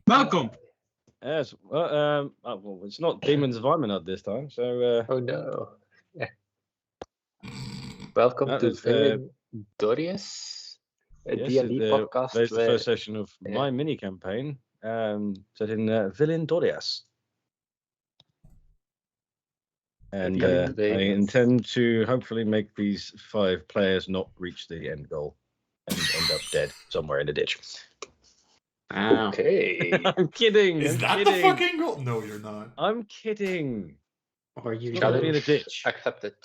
Welcome. Yes. Well, it's not Demons of Imanod this time, so. Oh no. Yeah. Welcome to Vilin'Dorias, a D&D podcast. Today's the first session of my mini campaign, set in Vilin'Dorias. And I intend to hopefully make these 5 players not reach the end goal and end up dead somewhere in a ditch. Okay. I'm kidding. Is that the fucking goal? No, you're not. I'm kidding. Are you Challenge in a ditch? Accepted.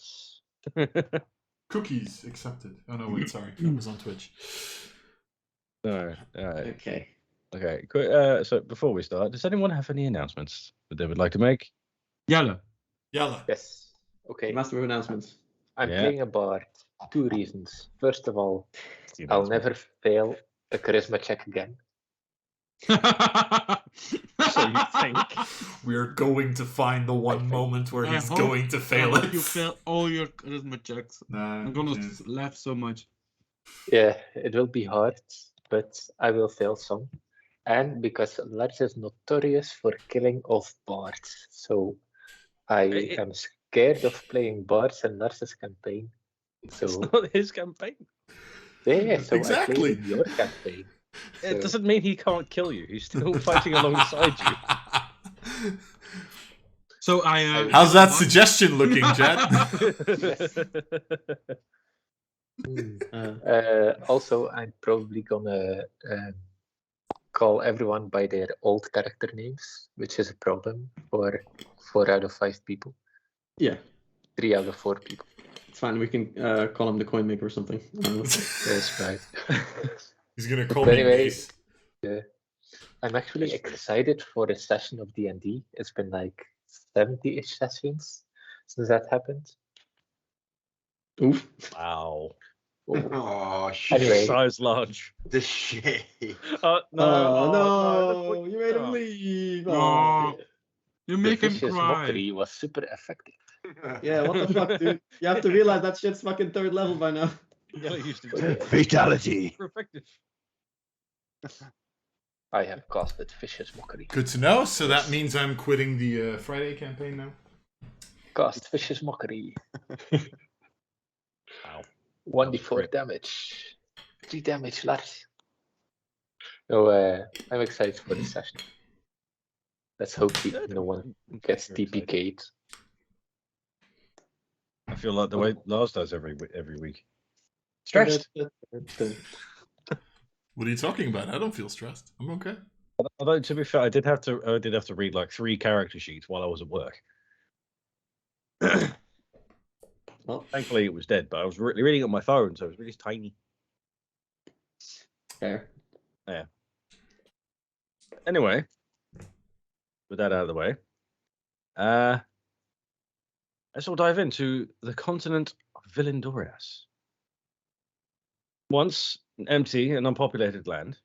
Cookies accepted. Oh no, wait, sorry. That was on Twitch. No. Okay. Okay. So before we start, does anyone have any announcements that they would like to make? Yalla. Yes. Okay. Master of announcements. I'm playing a bard. 2 reasons. First of all, I'll never fail a charisma check again. So you think? We're going to find the one moment where he's going to fail it. You fail all your charisma checks. I'm gonna laugh so much. Yeah, it will be hard, but I will fail some. And because Lars is notorious for killing off bards, so I am scared of playing bards in Lars's campaign. So it's not his campaign. Yeah, so exactly. I played in your campaign. It doesn't mean he can't kill you. He's still fighting alongside you. So I. How's that suggestion looking, Chad? Also, I'm probably gonna call everyone by their old character names, which is a problem for 4 out of 5 people. Yeah. 3 out of 4 people. It's fine. We can call him the coin maker or something. That's right. He's gonna call me Mace. Yeah. I'm actually excited for a session of D&D. It's been like 70-ish sessions since that happened. Oof. Wow. Oh, shit. Anyway. Size large. The shit. No, you made him leave. No. You make him vicious cry. mockery was super effective. Yeah, what the fuck, dude? You have to realize that shit's fucking 3rd level by now. Yeah, it used to be Fatality. super effective. I have casted vicious mockery. Good to know. So that means I'm quitting the Friday campaign now. Cast vicious mockery. Wow. 1d4 damage. 3 damage, Lars. So I'm excited for this session. Let's hope no one gets TPK'd. I feel like the way Lars does every week. Stressed. What are you talking about? I don't feel stressed. I'm okay. Although to be fair, I did have to read like 3 character sheets while I was at work. Well, thankfully it was dead, but I was reading it on my phone, so it was really tiny. Fair. Yeah. Anyway, with that out of the way, let's all dive into the continent of Vilin'Dorias. Once an empty and unpopulated land,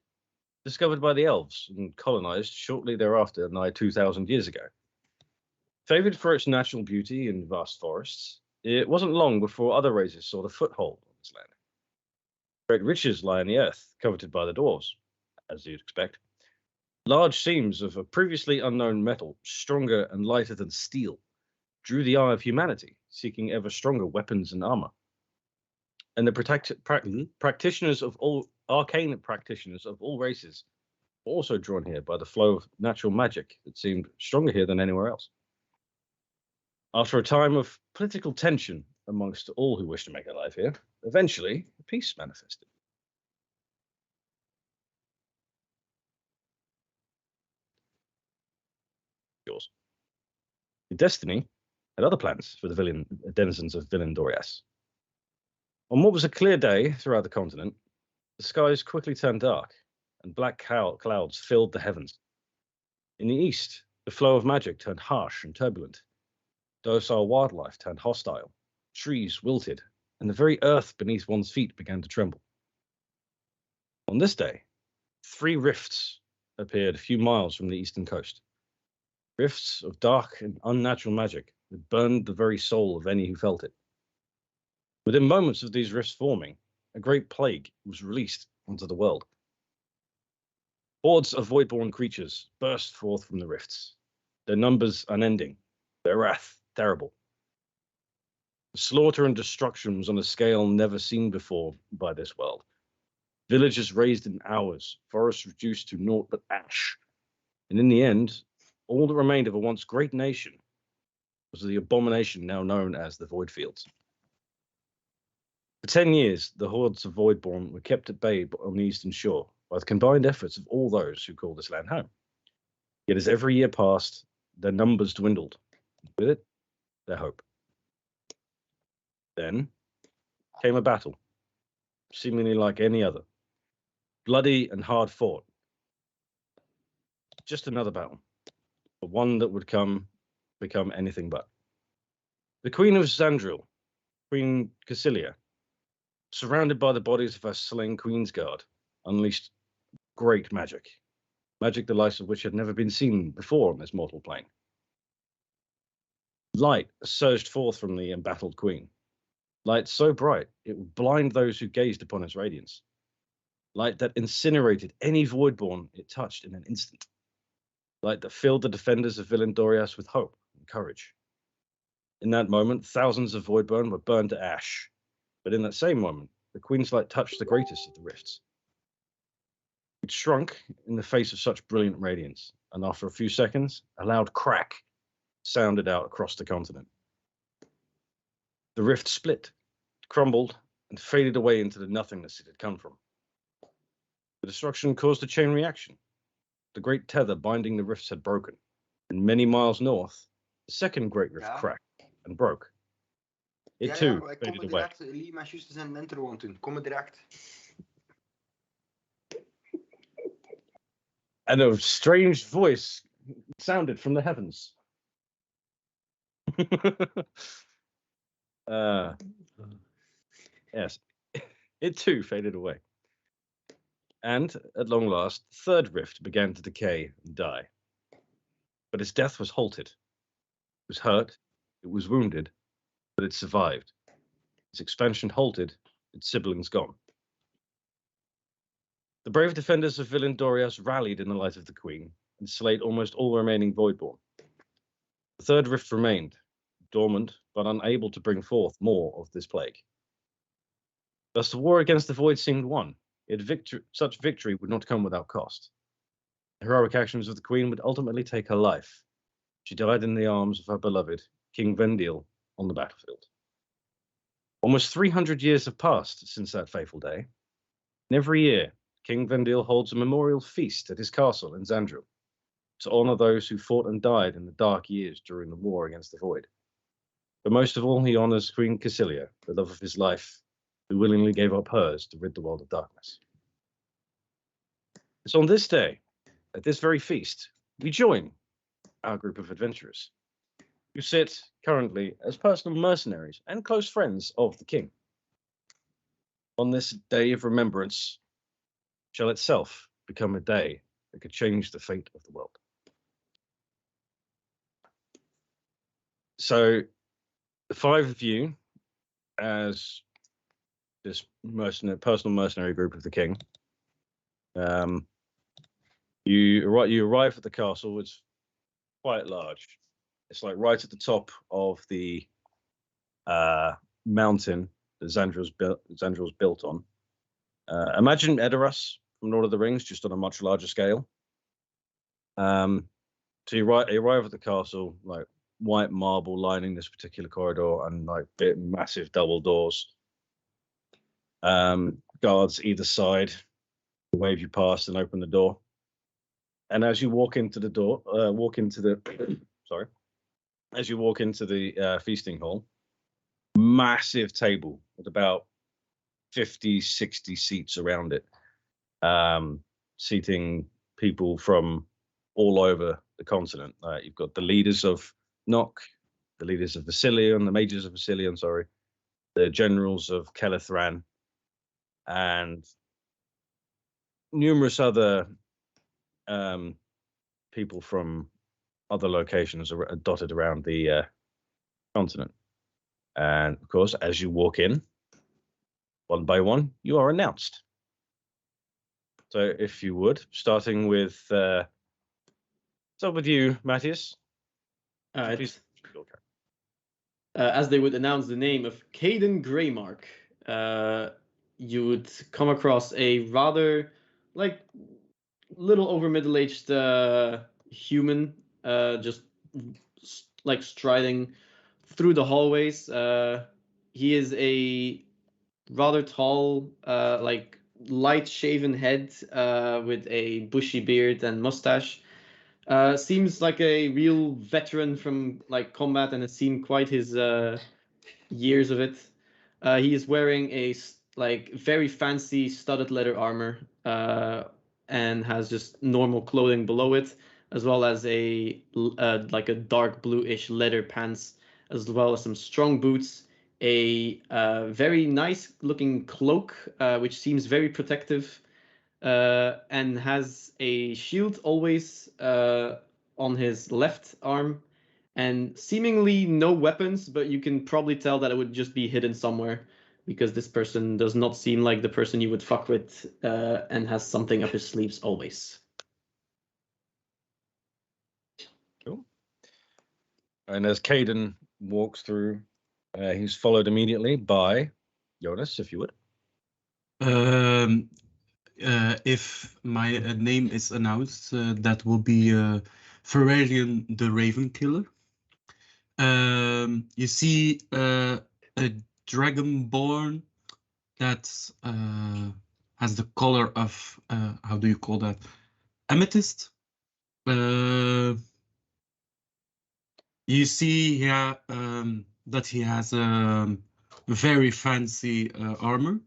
discovered by the elves and colonized shortly thereafter, nigh 2,000 years ago. Favored for its natural beauty and vast forests, it wasn't long before other races saw the foothold on this land. Great riches lie in the earth, coveted by the dwarves, as you'd expect. Large seams of a previously unknown metal, stronger and lighter than steel, drew the eye of humanity, seeking ever stronger weapons and armor. And the practitioners of all arcane practitioners of all races were also drawn here by the flow of natural magic that seemed stronger here than anywhere else. After a time of political tension amongst all who wished to make a life here, eventually peace manifested. Yours. Destiny had other plans for the denizens of Vilin'Dorias. On what was a clear day throughout the continent, the skies quickly turned dark, and black clouds filled the heavens. In the east, the flow of magic turned harsh and turbulent. Docile wildlife turned hostile, trees wilted, and the very earth beneath one's feet began to tremble. On this day, 3 rifts appeared a few miles from the eastern coast. Rifts of dark and unnatural magic that burned the very soul of any who felt it. Within moments of these rifts forming, a great plague was released onto the world, Hordes of voidborn creatures burst forth from the rifts, their numbers unending, their wrath terrible. The slaughter and destruction was on a scale never seen before by this world. Villages razed in hours, forests reduced to naught but ash. And in the end, all that remained of a once great nation was the abomination now known as the Voidfields. For 10 years, the hordes of Voidborn were kept at bay on the eastern shore by the combined efforts of all those who call this land home. Yet as every year passed, their numbers dwindled. With it, their hope. Then came a battle, seemingly like any other. Bloody and hard fought. Just another battle, but one that would become anything but. The Queen of Zandril, Queen Cassilia, surrounded by the bodies of her slain Queen's Guard, unleashed great magic. Magic the likes of which had never been seen before on this mortal plane. Light surged forth from the embattled Queen. Light so bright it would blind those who gazed upon its radiance. Light that incinerated any Voidborn it touched in an instant. Light that filled the defenders of Vilin'Dorias with hope and courage. In that moment, thousands of Voidborn were burned to ash. But in that same moment, the Queen's light touched the greatest of the rifts. It shrunk in the face of such brilliant radiance, and after a few seconds, a loud crack sounded out across the continent. The rift split, crumbled, and faded away into the nothingness it had come from. The destruction caused a chain reaction. The great tether binding the rifts had broken, and many miles north, the second great rift cracked and broke. It too faded away. Lee, mijn zuster zijn een intro aan het doen. Kom maar direct. And a strange voice sounded from the heavens. Yes, it too faded away. And at long last, the third rift began to decay and die. But its death was halted. It was hurt, it was wounded, but it survived. Its expansion halted, its siblings gone. The brave defenders of Vilin'Dorias rallied in the light of the Queen and slayed almost all remaining Voidborn. The third rift remained, dormant but unable to bring forth more of this plague. Thus the war against the Void seemed won, yet such victory would not come without cost. The heroic actions of the Queen would ultimately take her life. She died in the arms of her beloved, King Vendil, on the battlefield. Almost 300 years have passed since that fateful day, and every year King Vendil holds a memorial feast at his castle in Zandril to honor those who fought and died in the dark years during the war against the Void. But most of all, he honors Queen Cassilia, the love of his life, who willingly gave up hers to rid the world of darkness. It's on this day, at this very feast, we join our group of adventurers, who sit currently as personal mercenaries and close friends of the king. On this day of remembrance, shall itself become a day that could change the fate of the world. So, the five of you, as this personal mercenary group of the king, you arrive at the castle. It's quite large. It's like right at the top of the mountain that Zandril's built on. Imagine Edoras from Lord of the Rings, just on a much larger scale. So you arrive at the castle, like white marble lining this particular corridor, and like massive double doors. Guards either side wave you past and open the door. And as you walk into the door, as you walk into the feasting hall, massive table with about 50, 60 seats around it, seating people from all over the continent. You've got the leaders of Nock, the leaders of Vasilion, the mages of Vasilion, sorry, the generals of Kelethran, and numerous other people from other locations are dotted around the continent. And of course, as you walk in, one by one, you are announced. So if you would, starting with start with you, Matthias. All right. Please. As they would announce the name of Caden Greymark, you would come across a rather like little over middle-aged human, just like striding through the hallways. He is a rather tall, like light shaven head with a bushy beard and mustache. Seems like a real veteran from like combat and has seen quite his years of it. He is wearing a like very fancy studded leather armor and has just normal clothing below it, as well as a like a dark bluish leather pants, as well as some strong boots. A very nice looking cloak, which seems very protective, and has a shield always on his left arm, and seemingly no weapons, but you can probably tell that it would just be hidden somewhere because this person does not seem like the person you would fuck with, and has something up his sleeves always. Cool. And as Caden walks through, he's followed immediately by Jonas, if you would. If my name is announced, that will be Phararian the Raven Killer. You see a dragonborn that has the color of how do you call that? Amethyst. You see here that he has very fancy armor.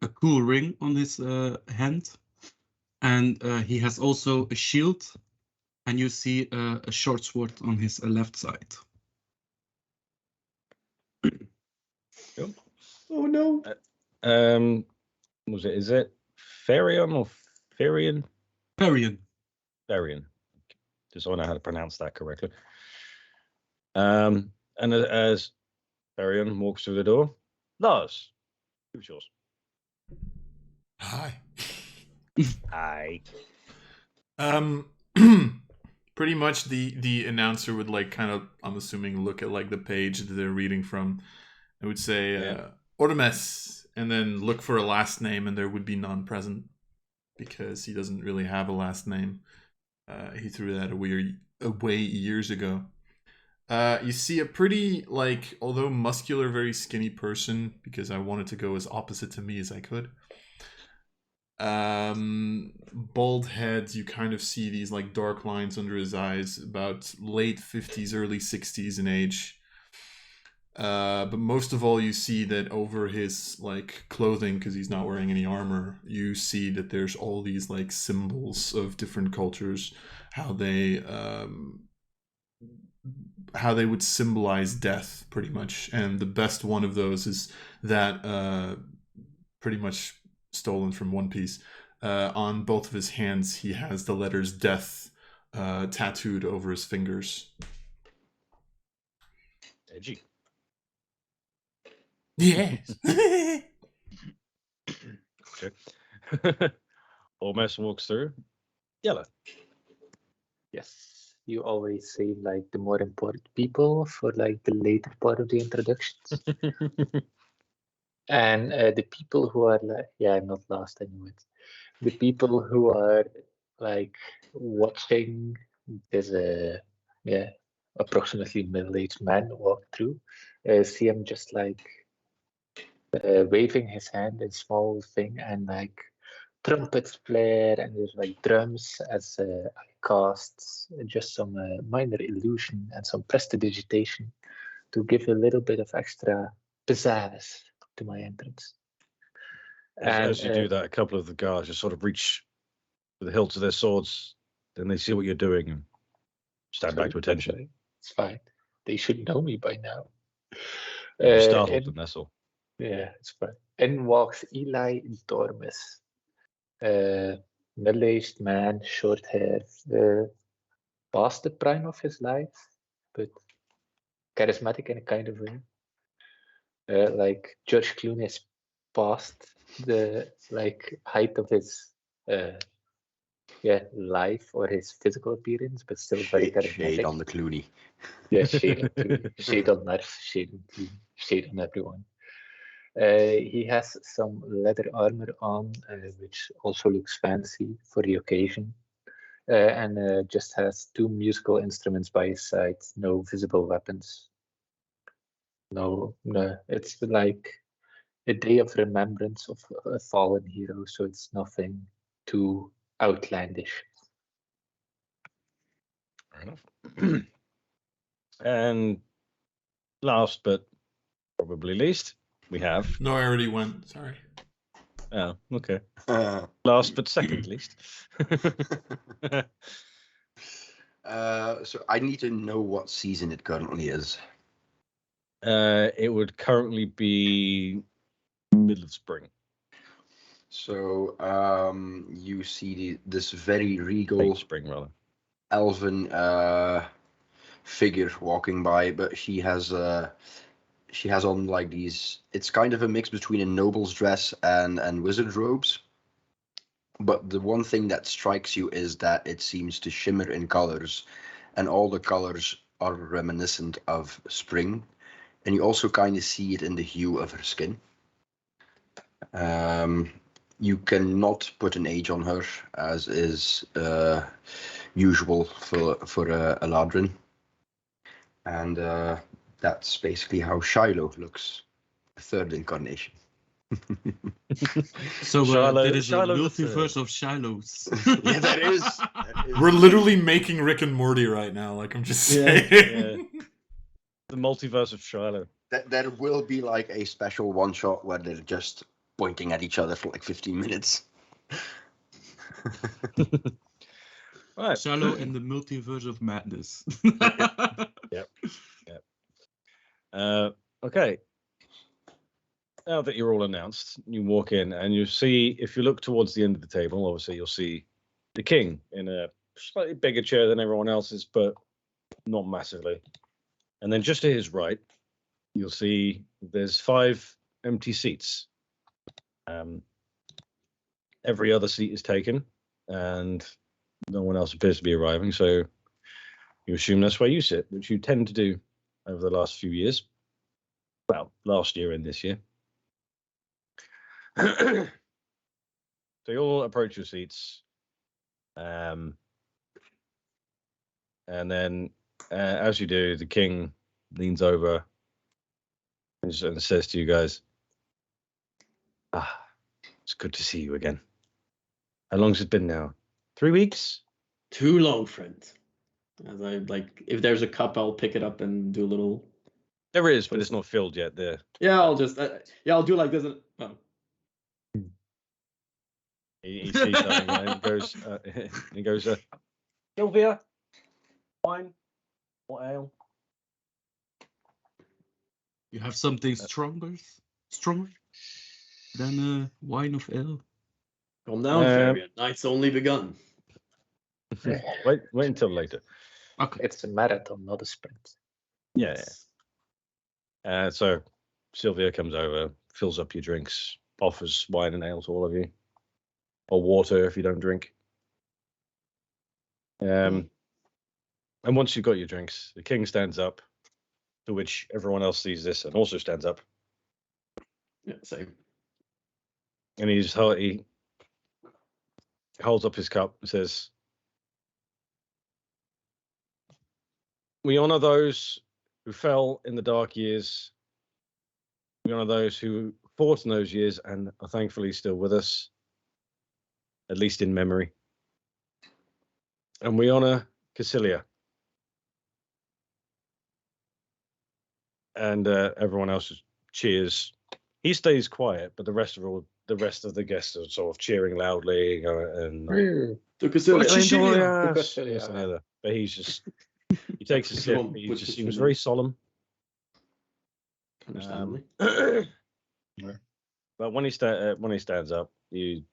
A cool ring on his hand, and he has also a shield, and you see a short sword on his left side. Cool. Oh no! Was it? Is it Farion or Farion? Parian. Farion. Just so I know how to pronounce that correctly. And as Farion walks through the door, Lars, who's yours? Hi. Hi. Pretty much the announcer would like kind of, I'm assuming, look at like the page that they're reading from. I would say Ordemes, and then look for a last name, and there would be none present because he doesn't really have a last name. He threw that away years ago. You see a pretty, like, although muscular, very skinny person, because I wanted to go as opposite to me as I could. Bald head, you kind of see these like dark lines under his eyes, about late 50s, early 60s in age. But most of all, you see that over his like clothing, because he's not wearing any armor, you see that there's all these like symbols of different cultures, how they would symbolize death, pretty much. And the best one of those is that pretty much stolen from One Piece. On both of his hands, he has the letters death tattooed over his fingers. Edgy. Yes. Okay. Almost walks through. Yellow. Yes, you always say like the more important people for like the later part of the introductions. And the people who are like, yeah, I'm not last anyway. The people who are like watching this, approximately middle-aged man walk through, see him just like waving his hand in small thing, and like trumpets flare, and there's like drums as I cast just some minor illusion and some prestidigitation to give a little bit of extra pizzazz to my entrance. As you do that, a couple of the guards just sort of reach with the hilts of their swords, then they see what you're doing and stand back to attention. It's fine. They should know me by now. You startled them, that's all. Yeah, it's fine. In walks Eli Dormis. Middle-aged man, short hair, past the prime of his life, but charismatic in a kind of way. Like George Clooney's past the height of his life or his physical appearance, but still very Shade charismatic. on the Clooney. Yeah, shade on Clooney, shade on Murph, shade on Clooney, shade on everyone. He has some leather armor on, which also looks fancy for the occasion, and just has 2 musical instruments by his side. No visible weapons. No, it's like a day of remembrance of a fallen hero, so it's nothing too outlandish. Fair enough. And last but probably least, we have. No, I already went. Sorry. Oh, okay. Last but second least. So I need to know what season it currently is. It would currently be middle of spring. So you see this very regal Late spring, rather. elven figure walking by, but she has on like these. It's kind of a mix between a noble's dress and wizard robes. But the one thing that strikes you is that it seems to shimmer in colors, and all the colors are reminiscent of spring. And you also kind of see it in the hue of her skin. You cannot put an age on her, as is usual for a Ladrin. And that's basically how Shiloh looks, a third incarnation. So Shiloh- there is Shiloh a the third. multiverse of Shilohs. Yeah, that is. We're literally making Rick and Morty right now. Like I'm just Yeah, saying. The multiverse of Shiloh. There will be like a special one shot where they're just pointing at each other for like 15 minutes. Right. Shiloh in the multiverse of madness. Okay. Now that you're all announced, you walk in and you see, if you look towards the end of the table, obviously you'll see the king in a slightly bigger chair than everyone else's, but not massively. And then just to his right, you'll see there's 5 empty seats. Every other seat is taken, and no one else appears to be arriving. So you assume that's where you sit, which you tend to do over the last few years. Well, last year and this year. So you all approach your seats. And then as you do, the king leans over and says to you guys, it's good to see you again. How long's it been now? 3 weeks? Too long, friend. As I if there's a cup, I'll pick it up and do a little. There is, but it's not filled yet. There. Yeah, I'll just. I'll do like this. Oh. He sees something and he goes, Sylvia, wine, what ale? You have something stronger than wine of ale. Calm down, Farian. Night's only begun. Wait until later. Okay. It's a marathon, not a sprint. Yeah. So Sylvia comes over, fills up your drinks, offers wine and ale to all of you, or water if you don't drink. And once you've got your drinks, the king stands up, to which everyone else sees this and also stands up. Yeah, same. And he holds up his cup and says, "We honor those who fell in the dark years. We honor those who fought in those years and are thankfully still with us, at least in memory. And we honor Cassilia." And everyone else cheers. He stays quiet, but the rest of the guests are sort of cheering loudly and To Cassilia. Vilin'Dorias, this and the other. But he takes a sip. He just seems very solemn. Understandably. But when he stands up, you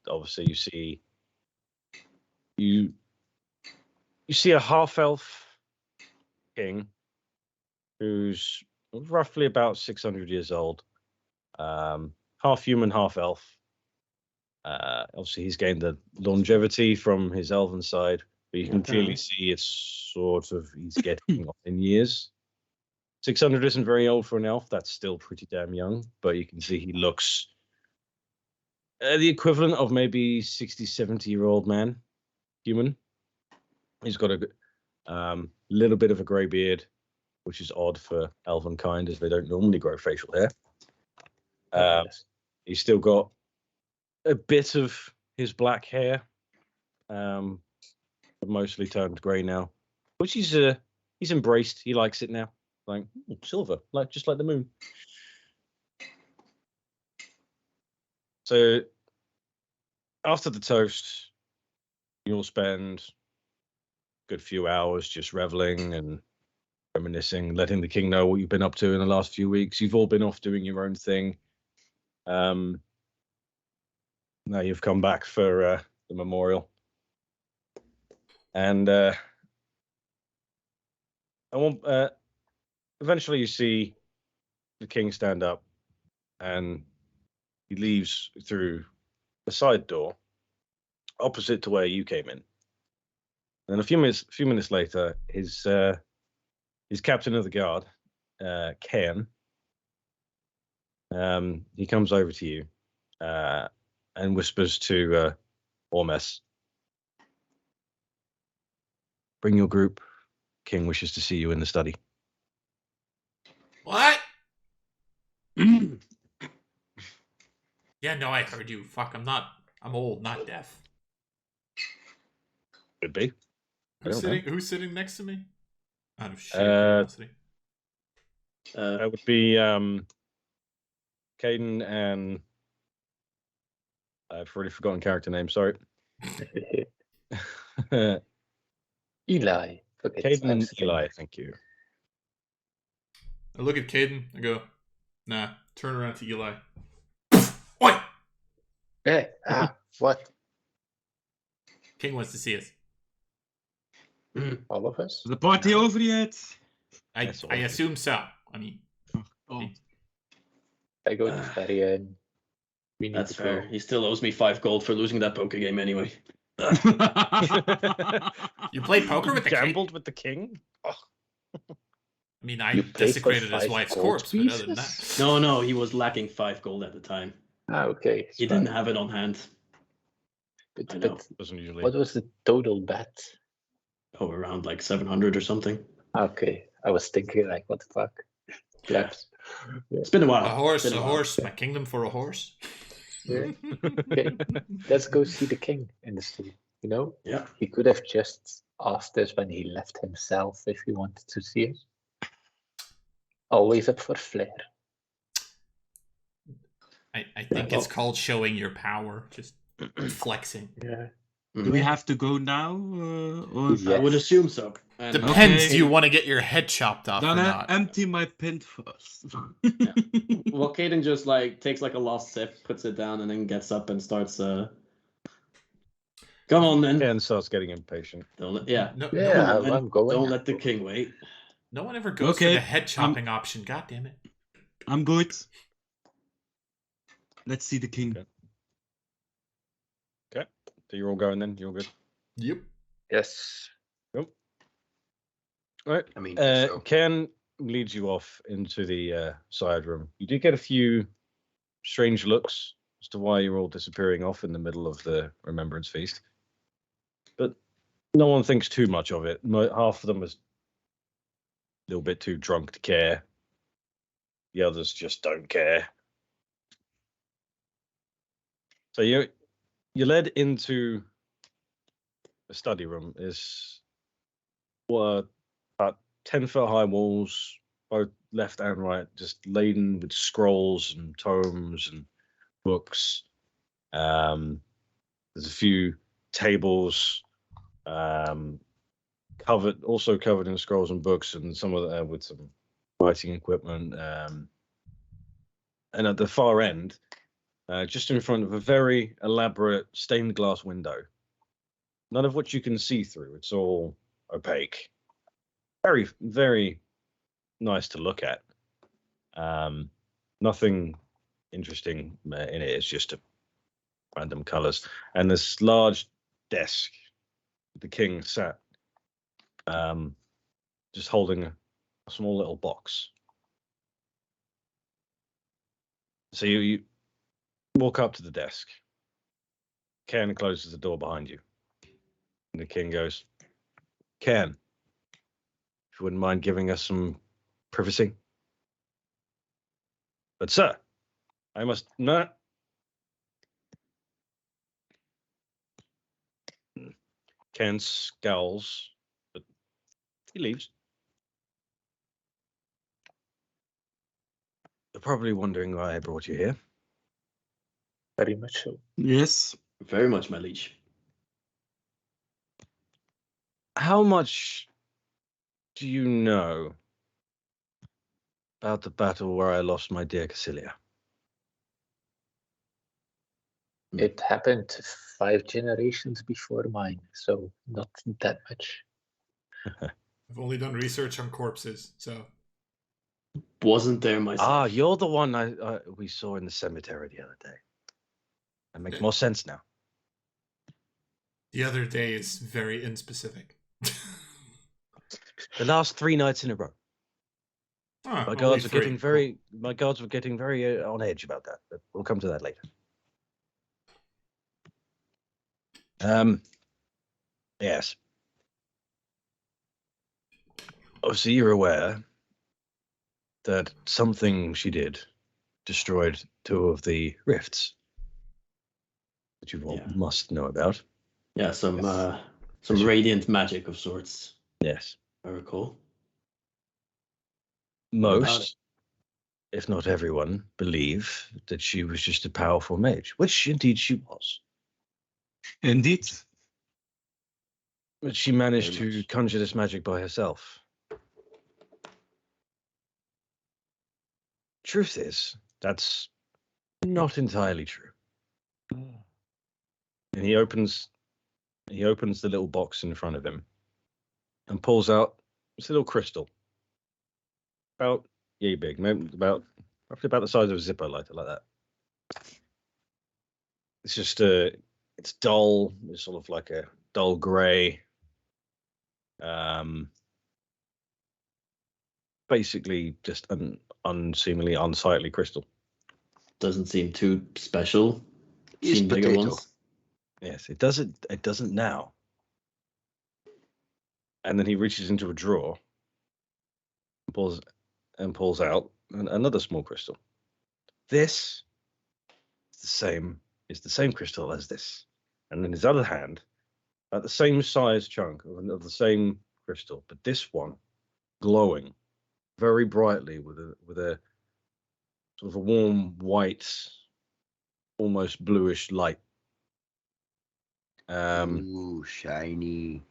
see a half elf king who's roughly about 600 years old, half human, half elf, Obviously, he's gained the longevity from his elven side, but you can clearly see it's sort of he's getting on in years. 600 isn't very old for an elf. That's still pretty damn young, but you can see he looks the equivalent of maybe 60, 70-year-old man, human. He's got a little bit of a grey beard, which is odd for elven kind, as they don't normally grow facial hair. He's still got a bit of his black hair, mostly turned grey now, which he's embraced. He likes it now. Like silver, just like the moon. So after the toast, you'll spend a good few hours just reveling and reminiscing, letting the king know what you've been up to in the last few weeks. You've all been off doing your own thing. Now you've come back for the memorial, and I want. Eventually, you see the king stand up, and he leaves through the side door, opposite to where you came in. And a few minutes later, his captain of the guard, Cairn, he comes over to you and whispers to Ormes, "Bring your group. King wishes to see you in the study." What? Yeah, no, I heard you. Fuck, I'm old, not deaf. Could be. Who's sitting next to me? Out of sheer curiosity. That would be Caden and I've already forgotten character name. Sorry. Eli. Caden and Eli. Thank you. I look at Caden. I go, nah. Turn around to Eli. Oi! Hey, what? King wants to see us. All of us? Is the party over yet? I assume so. I mean, I go to Varian. That's fair. He still owes me 5 gold for losing that poker game anyway. you played poker with the gambled king? with the king? Oh. I mean, I desecrated his wife's corpse, but other than that. No, he was lacking 5 gold at the time. Okay. He didn't have it on hand. But usually. What was the total bet? Oh, around like 700 or something. Okay. I was thinking like, what the fuck? Yeah. It's been a while. A horse, my kingdom for a horse. Yeah. Okay. Let's go see the king in the city. You know? Yeah. He could have just asked us when he left himself if he wanted to see us. Always up for flair. I think it's called showing your power, just flexing. Yeah. Do we have to go now? Or... Yes. I would assume so. And Depends. Do you want to get your head chopped off Then or I not? empty my pint first. Well, Caden just takes like a last sip, puts it down, and then gets up and starts. Come on, then. And starts getting impatient. I'm going. Don't let the king wait. No one ever goes for the head chopping option. God damn it. I'm good. Let's see the king. Okay. So you're all going then? You're all good? Yep. Yes. Yep. All right. I mean, so. Ken leads you off into the side room. You do get a few strange looks as to why you're all disappearing off in the middle of the Remembrance Feast. But no one thinks too much of it. Half of them is a little bit too drunk to care. The others just don't care. So you're led into the study room. Is about 10-foot high walls, both left and right, just laden with scrolls and tomes and books. There's a few tables covered in scrolls and books, and some of them with some writing equipment. And at the far end, just in front of a very elaborate stained glass window, none of which you can see through. It's all opaque. Very, very nice to look at. Nothing interesting in it. It's just a random colors, and this large desk. The king sat, just holding a small little box. So you walk up to the desk. Ken closes the door behind you. And the king goes, Ken, if you wouldn't mind giving us some privacy. But sir, I must not. Ken scowls, but he leaves. You're probably wondering why I brought you here. Very much so. Yes. Very much, my liege. How much do you know about the battle where I lost my dear Cassilia? It happened 5 generations before mine, so not that much. I've only done research on corpses, so Wasn't there myself. You're the one we saw in the cemetery the other day. That makes more sense now. the other day is very inspecific. The last 3 nights in a row. Ah, My only guards were 3. getting very. My guards were getting very on edge about that. But we'll come to that later. Yes. Obviously, you're aware that something she did destroyed 2 of the rifts that you all must know about. Yeah, some radiant magic of sorts. Yes. I recall. Most, if not everyone, believe that she was just a powerful mage, which indeed she was. Indeed. But she managed Very to much. conjure this magic by herself. Truth is, that's not entirely true. And he opens the little box in front of him and pulls out this little crystal. About yay big, maybe roughly about the size of a Zippo lighter, like that. It's just it's dull. It's sort of like a dull grey. Basically just an unseemingly unsightly crystal. Doesn't seem too special. Is Seen bigger potato. ones. Yes, it doesn't now. And then he reaches into a drawer, pulls out another small crystal. This is the same crystal as this. And in his other hand, at the same size chunk of the same crystal, but this one glowing very brightly with a sort of a warm white, almost bluish light. Ooh, shiny.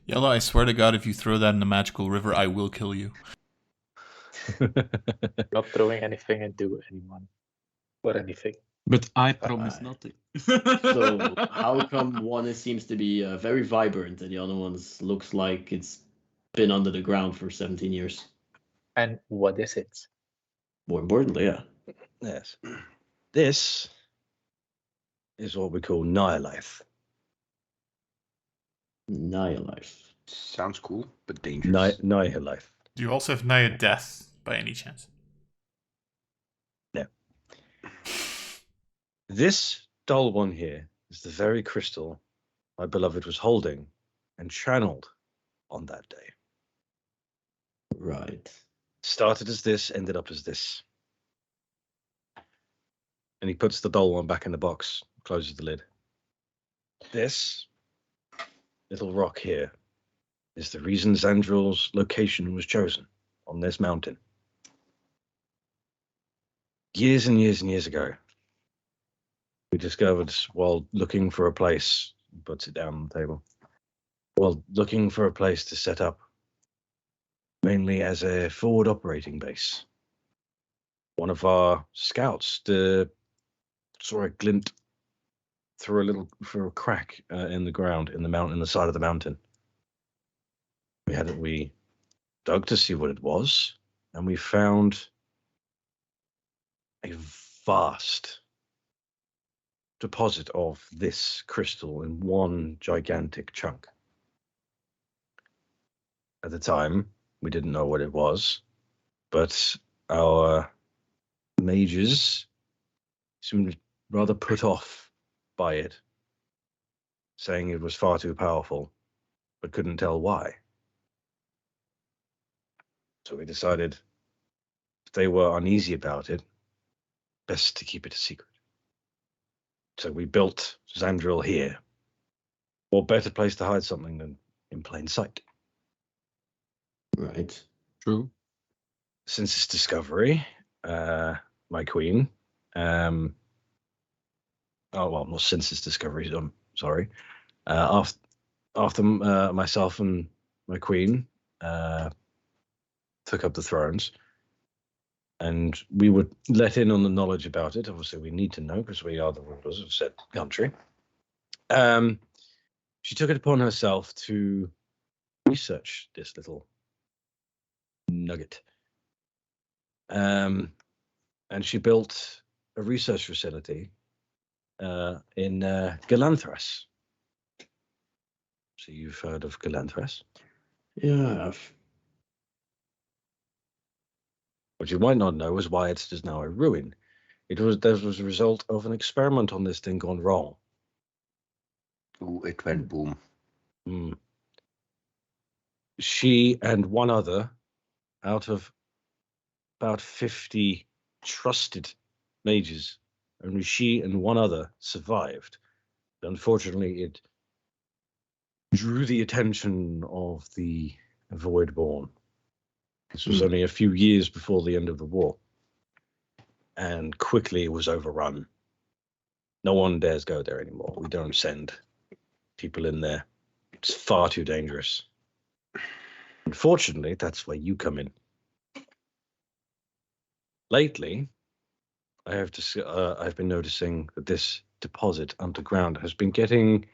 Yellow, I swear to God, if you throw that in the magical river, I will kill you. Not throwing anything into anyone or anything. But I promise nothing. So how come one seems to be very vibrant and the other one looks like it's been under the ground for 17 years? And what is it? More importantly, yeah. Yes. This is what we call Nihilife. Nihilife. Sounds cool, but dangerous. Nihilife. Do you also have Naya Death by any chance? No. This dull one here is the very crystal my beloved was holding and channeled on that day. Right. Started as this, ended up as this. And he puts the dull one back in the box, closes the lid. This little rock here is the reason Xandril's location was chosen on this mountain. Years and years and years ago, we discovered while looking for a place, puts it down on the table, while looking for a place to set up, mainly as a forward operating base. One of our scouts saw a glint through a crack in the ground, in the side of the mountain. We dug to see what it was, and we found a vast deposit of this crystal in one gigantic chunk. At the time, we didn't know what it was, but our mages seemed rather put off by it, saying it was far too powerful, but couldn't tell why. So we decided if they were uneasy about it, best to keep it a secret. So we built Xandril here. What better place to hide something than in plain sight? Right. True. Since its discovery, my queen, not since its discovery, I'm sorry, after myself and my queen took up the thrones, and we would let in on the knowledge about it. Obviously, we need to know because we are the rulers of said country. She took it upon herself to research this little nugget. And she built a research facility in Galanthras. So you've heard of Galanthras? Yeah, I have. What you might not know is why it is now a ruin. There was a result of an experiment on this thing gone wrong. Ooh, it went boom. She and one other, out of about 50 trusted mages, only she and one other survived. Unfortunately, it drew the attention of the Voidborn. This was only a few years before the end of the war. And quickly it was overrun. No one dares go there anymore. We don't send people in there. It's far too dangerous. Unfortunately, that's where you come in. Lately, I've been noticing that this deposit underground has been getting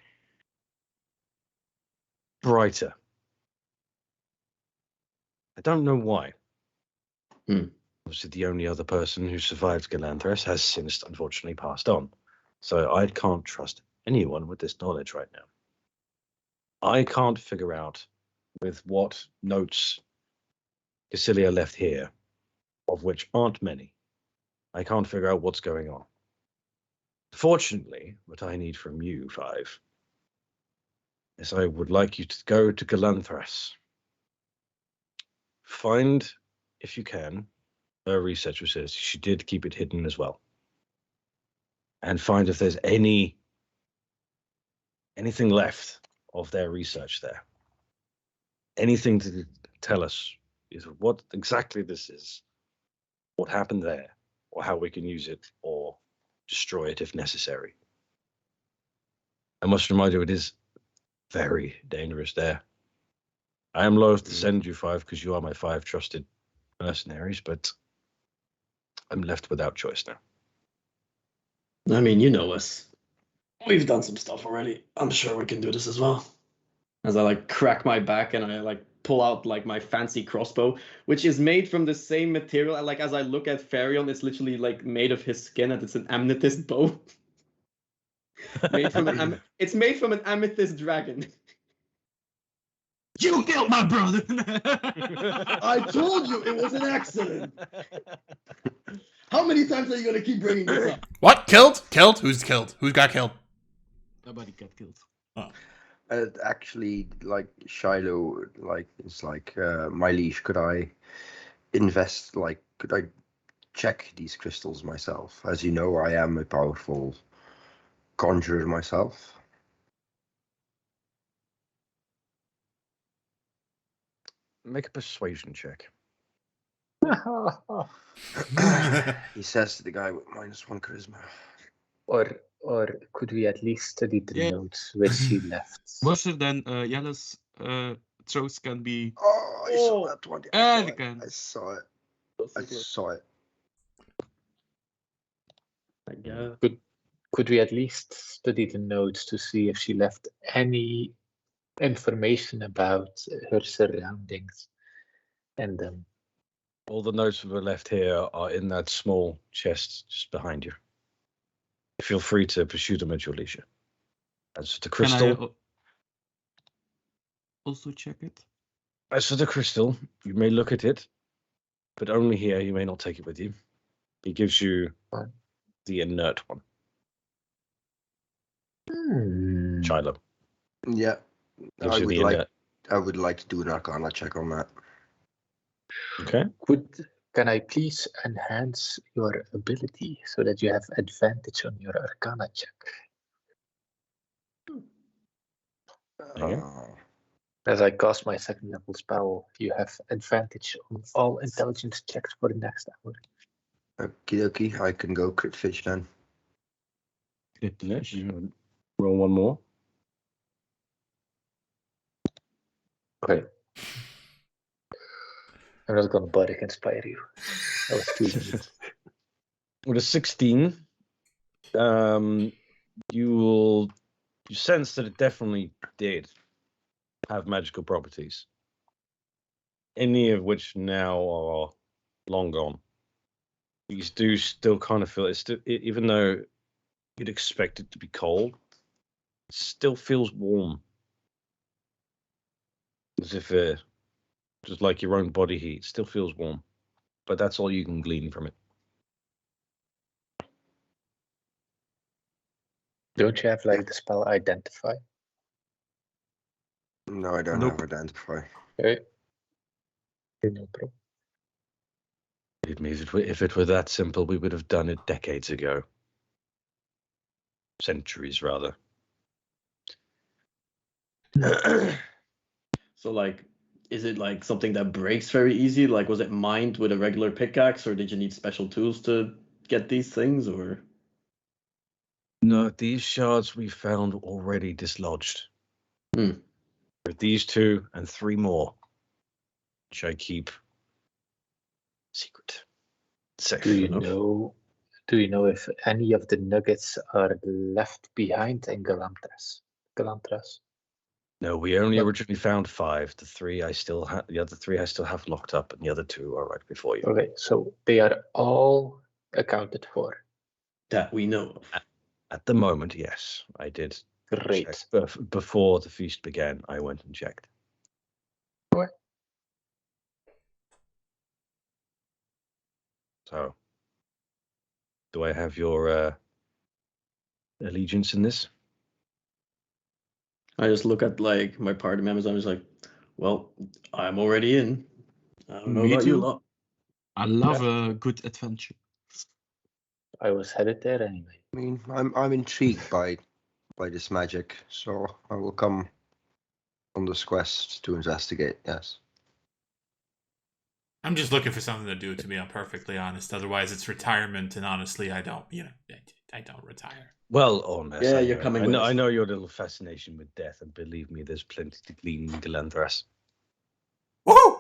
brighter. I don't know why. Obviously, the only other person who survived Galanthras has since unfortunately passed on. So I can't trust anyone with this knowledge right now. I can't figure out with what notes Cassilia left here, of which aren't many. I can't figure out what's going on. Fortunately, what I need from you, Five, is I would like you to go to Galanthras. Find, if you can, her researcher says she did keep it hidden as well. And find if there's anything left of their research there. Anything to tell us is what exactly this is, what happened there, or how we can use it, or destroy it if necessary. I must remind you, it is very dangerous there. I am loath to send you Five because you are my 5 trusted mercenaries, but I'm left without choice now. I mean, you know us. We've done some stuff already. I'm sure we can do this as well. As I crack my back and I pull out my fancy crossbow, which is made from the same material. As I look at Farion, it's literally made of his skin, and it's an amethyst bow. It's made from an amethyst dragon. You killed my brother. I told you it was an accident. How many times are you gonna keep bringing this up? What? Killed? Killed? Who's killed? Who got killed? Nobody got killed. Oh. Actually, Shiloh, it's my liege. Could I invest? Could I check these crystals myself? As you know, I am a powerful conjurer myself. Make a persuasion check. He says to the guy with -1 charisma. Or could we at least study the notes which she left? Worse than Yellow's throws can be. Oh, I saw that one. I saw it. I saw it. Could we at least study the notes to see if she left any information about her surroundings and them? All the notes that were left here are in that small chest just behind you. Feel free to pursue them at your leisure. As for the Can I crystal, also check it? You may look at it, but only here. You may not take it with you. He gives you the inert one. Shiloh. Yeah, Gives I you would the like. inert. I would like to do an Arcana check on that. Okay. Can I please enhance your ability so that you have advantage on your Arcana check? Okay. As I cast my second level spell, you have advantage on all intelligence checks for the next hour. Okie dokie, I can go crit fish then. Yes, you roll one more. Okay. I'm not gonna bardic inspire you. That was too late. With a 16, you sense that it definitely did have magical properties. Any of which now are long gone. You do still kind of feel even though you'd expect it to be cold, it still feels warm. As if just like your own body heat, it still feels warm. But that's all you can glean from it. Don't you have like the spell identify? No, I don't Nope. have identify. Okay. No problem. Believe me, if it were that simple, we would have done it decades ago. Centuries, rather. So, like, is it like something that breaks very easy? Like, was it mined with a regular pickaxe, or did you need special tools to get these things, or? No, these shards we found already dislodged. Hmm. With these 2 and 3 more, which I keep secret. Safe. Do you enough. know if any of the nuggets are left behind in Galantras? No, we only What? originally found 5. The 3 I still have. The other 3 I still have locked up, and the other 2 are right before you. Okay, so they are all accounted for. That we know of. At the moment, yes, I did. Great. Check. Before the feast began, I went and checked. Okay. So, do I have your allegiance in this? I just look at like my party members. I'm just like, well, I'm already in. I don't know Me about you too. lot. I love a good adventure. I was headed there anyway. I mean, I'm intrigued by this magic, so I will come on this quest to investigate. Yes. I'm just looking for something to do, to be perfectly honest. Otherwise, it's retirement, and honestly, I don't retire. Well, honest. Yeah, you're coming with us. I know your little fascination with death, and believe me, there's plenty to glean in Galantras. Woohoo!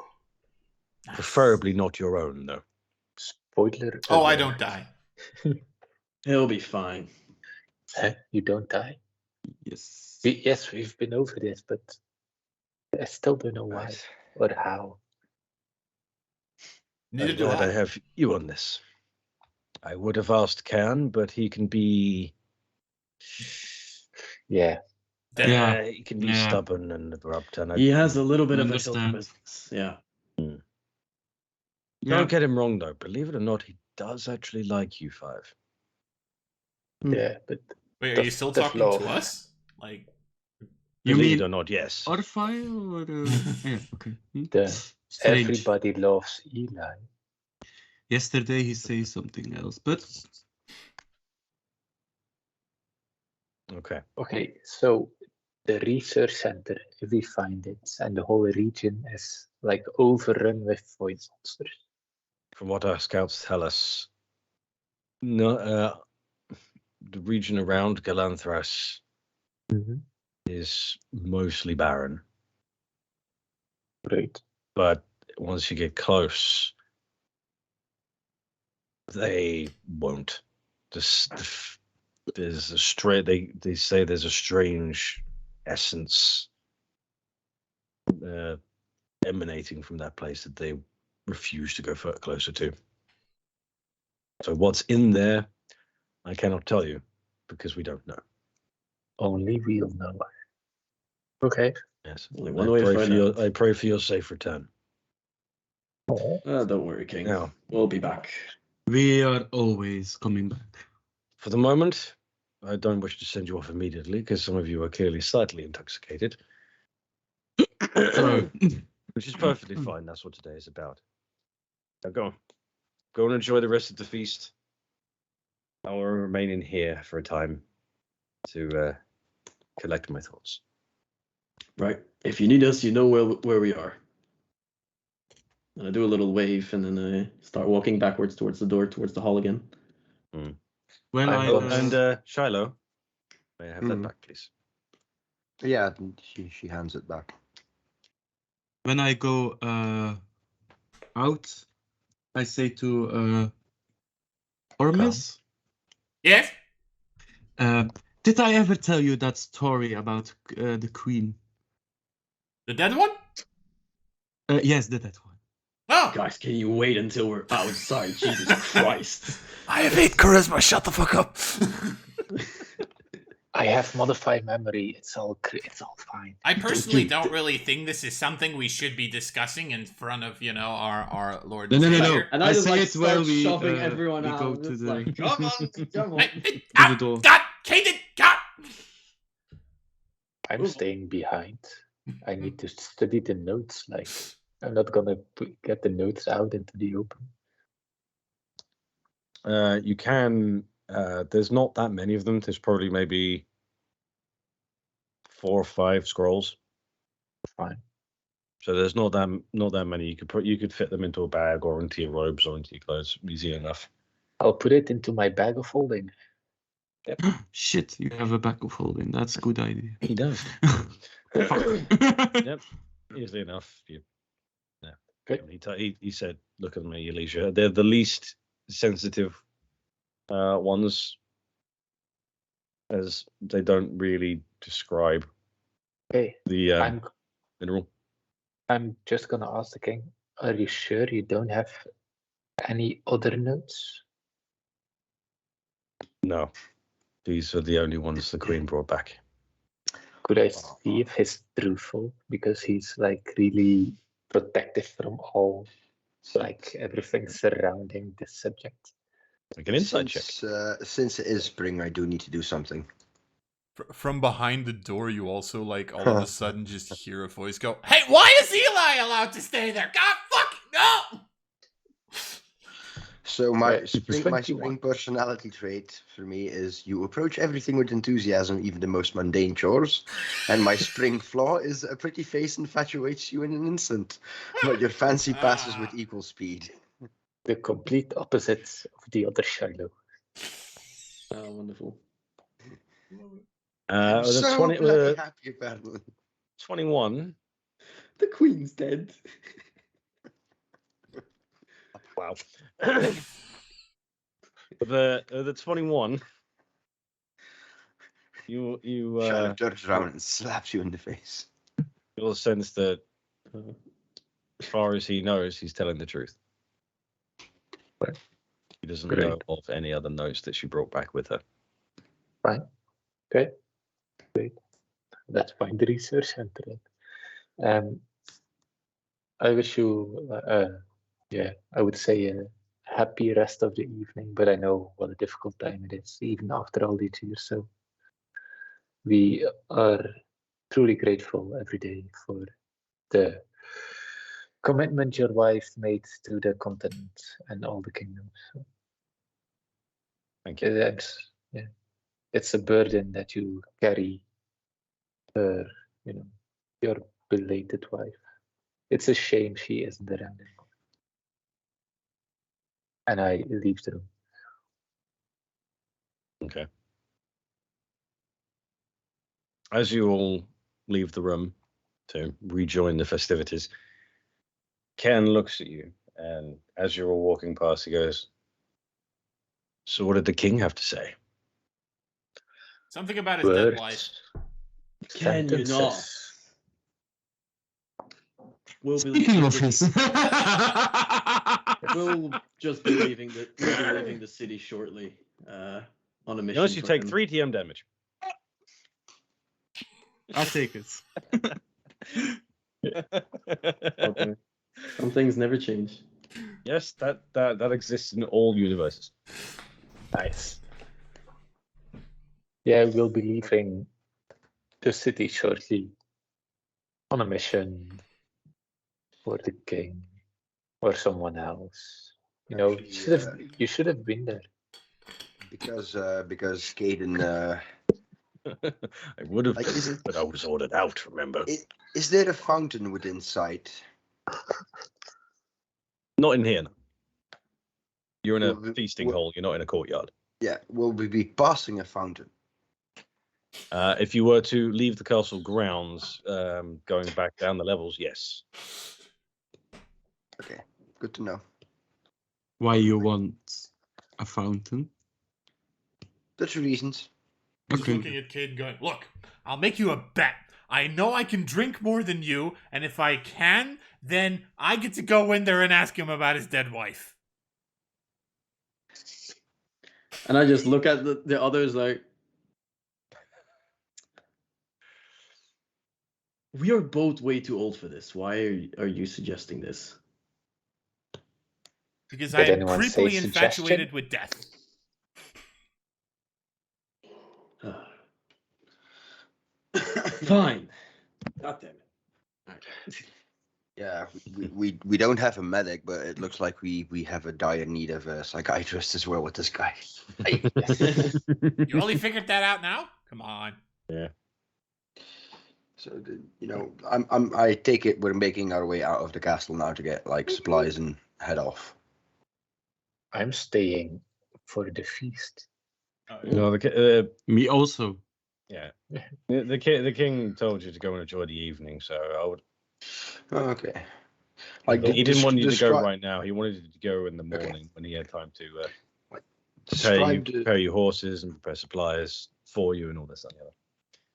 Preferably not your own, though. Spoiler. Oh, I alert. don't die. It'll be fine. Huh? You don't die? Yes. Yes, we've been over this, but I still don't know why Nice. or how. Neither Thank do God I I. have you on this. I would have asked Can, but he can be. Yeah. Yeah. He can be Yeah. stubborn and abrupt, and He has a little bit of a Understand. filthy business. Yeah. Yeah. Don't get him wrong, though. Believe it or not, he does actually like you 5. Yeah, but Wait, are Tough- you still tough talking love. to us? Like, You Believe mean it or not, yes. Orphy or yeah, okay. Strange. everybody loves Eli. Yesterday he says something else, but Okay. Okay, so the research center, if we find it, and the whole region is like overrun with void monsters. From what our scouts tell us, no, the region around Galanthras is mostly barren. Right. But once you get close, they won't. There's a they say there's a strange essence emanating from that place that they refuse to go closer to. So what's in there, I cannot tell you. because we don't know. Only we'll know. Okay. Yes. Only one way to find out. I pray for your safe return. Don't worry, King. Now, We'll be back. We are always coming back. for the moment, I don't wish to send you off immediately because some of you are clearly slightly intoxicated. Which is perfectly fine. That's what today is about. Now go on. Go and enjoy the rest of the feast. I will remain in here for a time to collect my thoughts. Right. If you need us, you know where we are. And I do a little wave, and then I start walking backwards towards the door, towards the hall again. When And Shiloh, may I have that back, please? Yeah, she hands it back. when I go out, I say to Ormus, Yes? did I ever tell you that story about the queen? The dead one? Yes, the dead one. Oh! Guys, can you wait until we're outside? Jesus Christ. I have 8 charisma, shut the fuck up. I have modified memory. It's all fine. I personally don't really think this is something we should be discussing in front of, our Lord. No. Savior. And I I just say like it while start we, shoving everyone we out. go It's to the- like, come on, come on. To the door. God! Caden! God! I'm staying behind. I need to study the notes. Like, I'm not gonna get the notes out into the open. You can. There's not that many of them. There's probably maybe 4 or 5 scrolls. Fine. So there's not that many. You could fit them into a bag or into your robes or into your clothes. Easy enough. I'll put it into my bag of holding. Shit, you have a back of holding. That's a good idea. He does. Fuck. Yep. Easily enough. Good. He said, "Look at me, your leisure." They're the least sensitive ones, as they don't really describe Okay. the mineral. I'm just gonna ask the king. Are you sure you don't have any other notes? No, these are the only ones the queen brought back. Could I see if he's truthful? Because he's like really protective from all, like everything surrounding this subject. Make an insight check. Since it is spring, I do need to do something. From behind the door, you also, all of a sudden just hear a voice go, "Hey, why is Eli allowed to stay there? God, fuck, no!" So my Right, spring 21. personality trait for me is you approach everything with enthusiasm, even the most mundane chores. And my spring flaw is a pretty face infatuates you in an instant, but your fancy passes with equal speed. The complete opposite of the other Shiloh. Oh, wonderful. I'm The so 20, bloody happy about it. 21. The queen's dead. Wow. the 21. You Shiloh turns around and slaps you in the face. you'll sense that as far as he knows, he's telling the truth. Right. He doesn't Great. know of any other notes that she brought back with her. Fine. Okay. Great. That's fine. The research center. I wish you, I would say a happy rest of the evening, but I know what a difficult time it is, even after all these years. So we are truly grateful every day for the commitment your wife made to the continent and all the kingdoms. So Thank you. it's a burden that you carry for, your belated wife. It's a shame she isn't around anymore. And I leave the room. Okay. As you all leave the room to rejoin the festivities, Ken looks at you, and as you're all walking past, he goes, "So what did the king have to say?" Something about his dead wife. Words, Can you not? sentences. We'll be Speaking of his. We'll just be leaving the city shortly. on a mission. Unless you for take him. 3 TM damage. I'll take it. Okay. Some things never change. Yes, that exists in all universes. Nice. Yeah, we'll be leaving the city shortly on a mission for the king or someone else. You know, Actually, you should have been there. because Caden. I would have, Like, is it- but I was ordered out. Remember, Is there a fountain within sight? not in here. No. You're in a Well, feasting well- hall. You're not in a courtyard. Yeah, will we be passing a fountain? If you were to leave the castle grounds, going back down the levels, yes. Okay, good to know. Why you want a fountain? That's reasons. He's Okay. looking at Cade going, look, I'll make you a bet. I know I can drink more than you, and if I can, then I get to go in there and ask him about his dead wife. And I just look at the others like, we are both way too old for this. Why are you suggesting this? Because Did I am anyone say creepily suggestion? infatuated with death. Fine. God damn it. Yeah, we don't have a medic, but it looks like we have a dire need of a psychiatrist as well with this guy. You only figured that out now? Come on. So I take it we're making our way out of the castle now to get like supplies and head off. I'm staying for the feast. No, Me also. yeah. The king told you to go and enjoy the evening, so I would. Oh, okay. Like He didn't want you to go describe- right now. He wanted you to go in the morning when he had time to Describe the- prepare your horses and prepare supplies for you and all this and the other.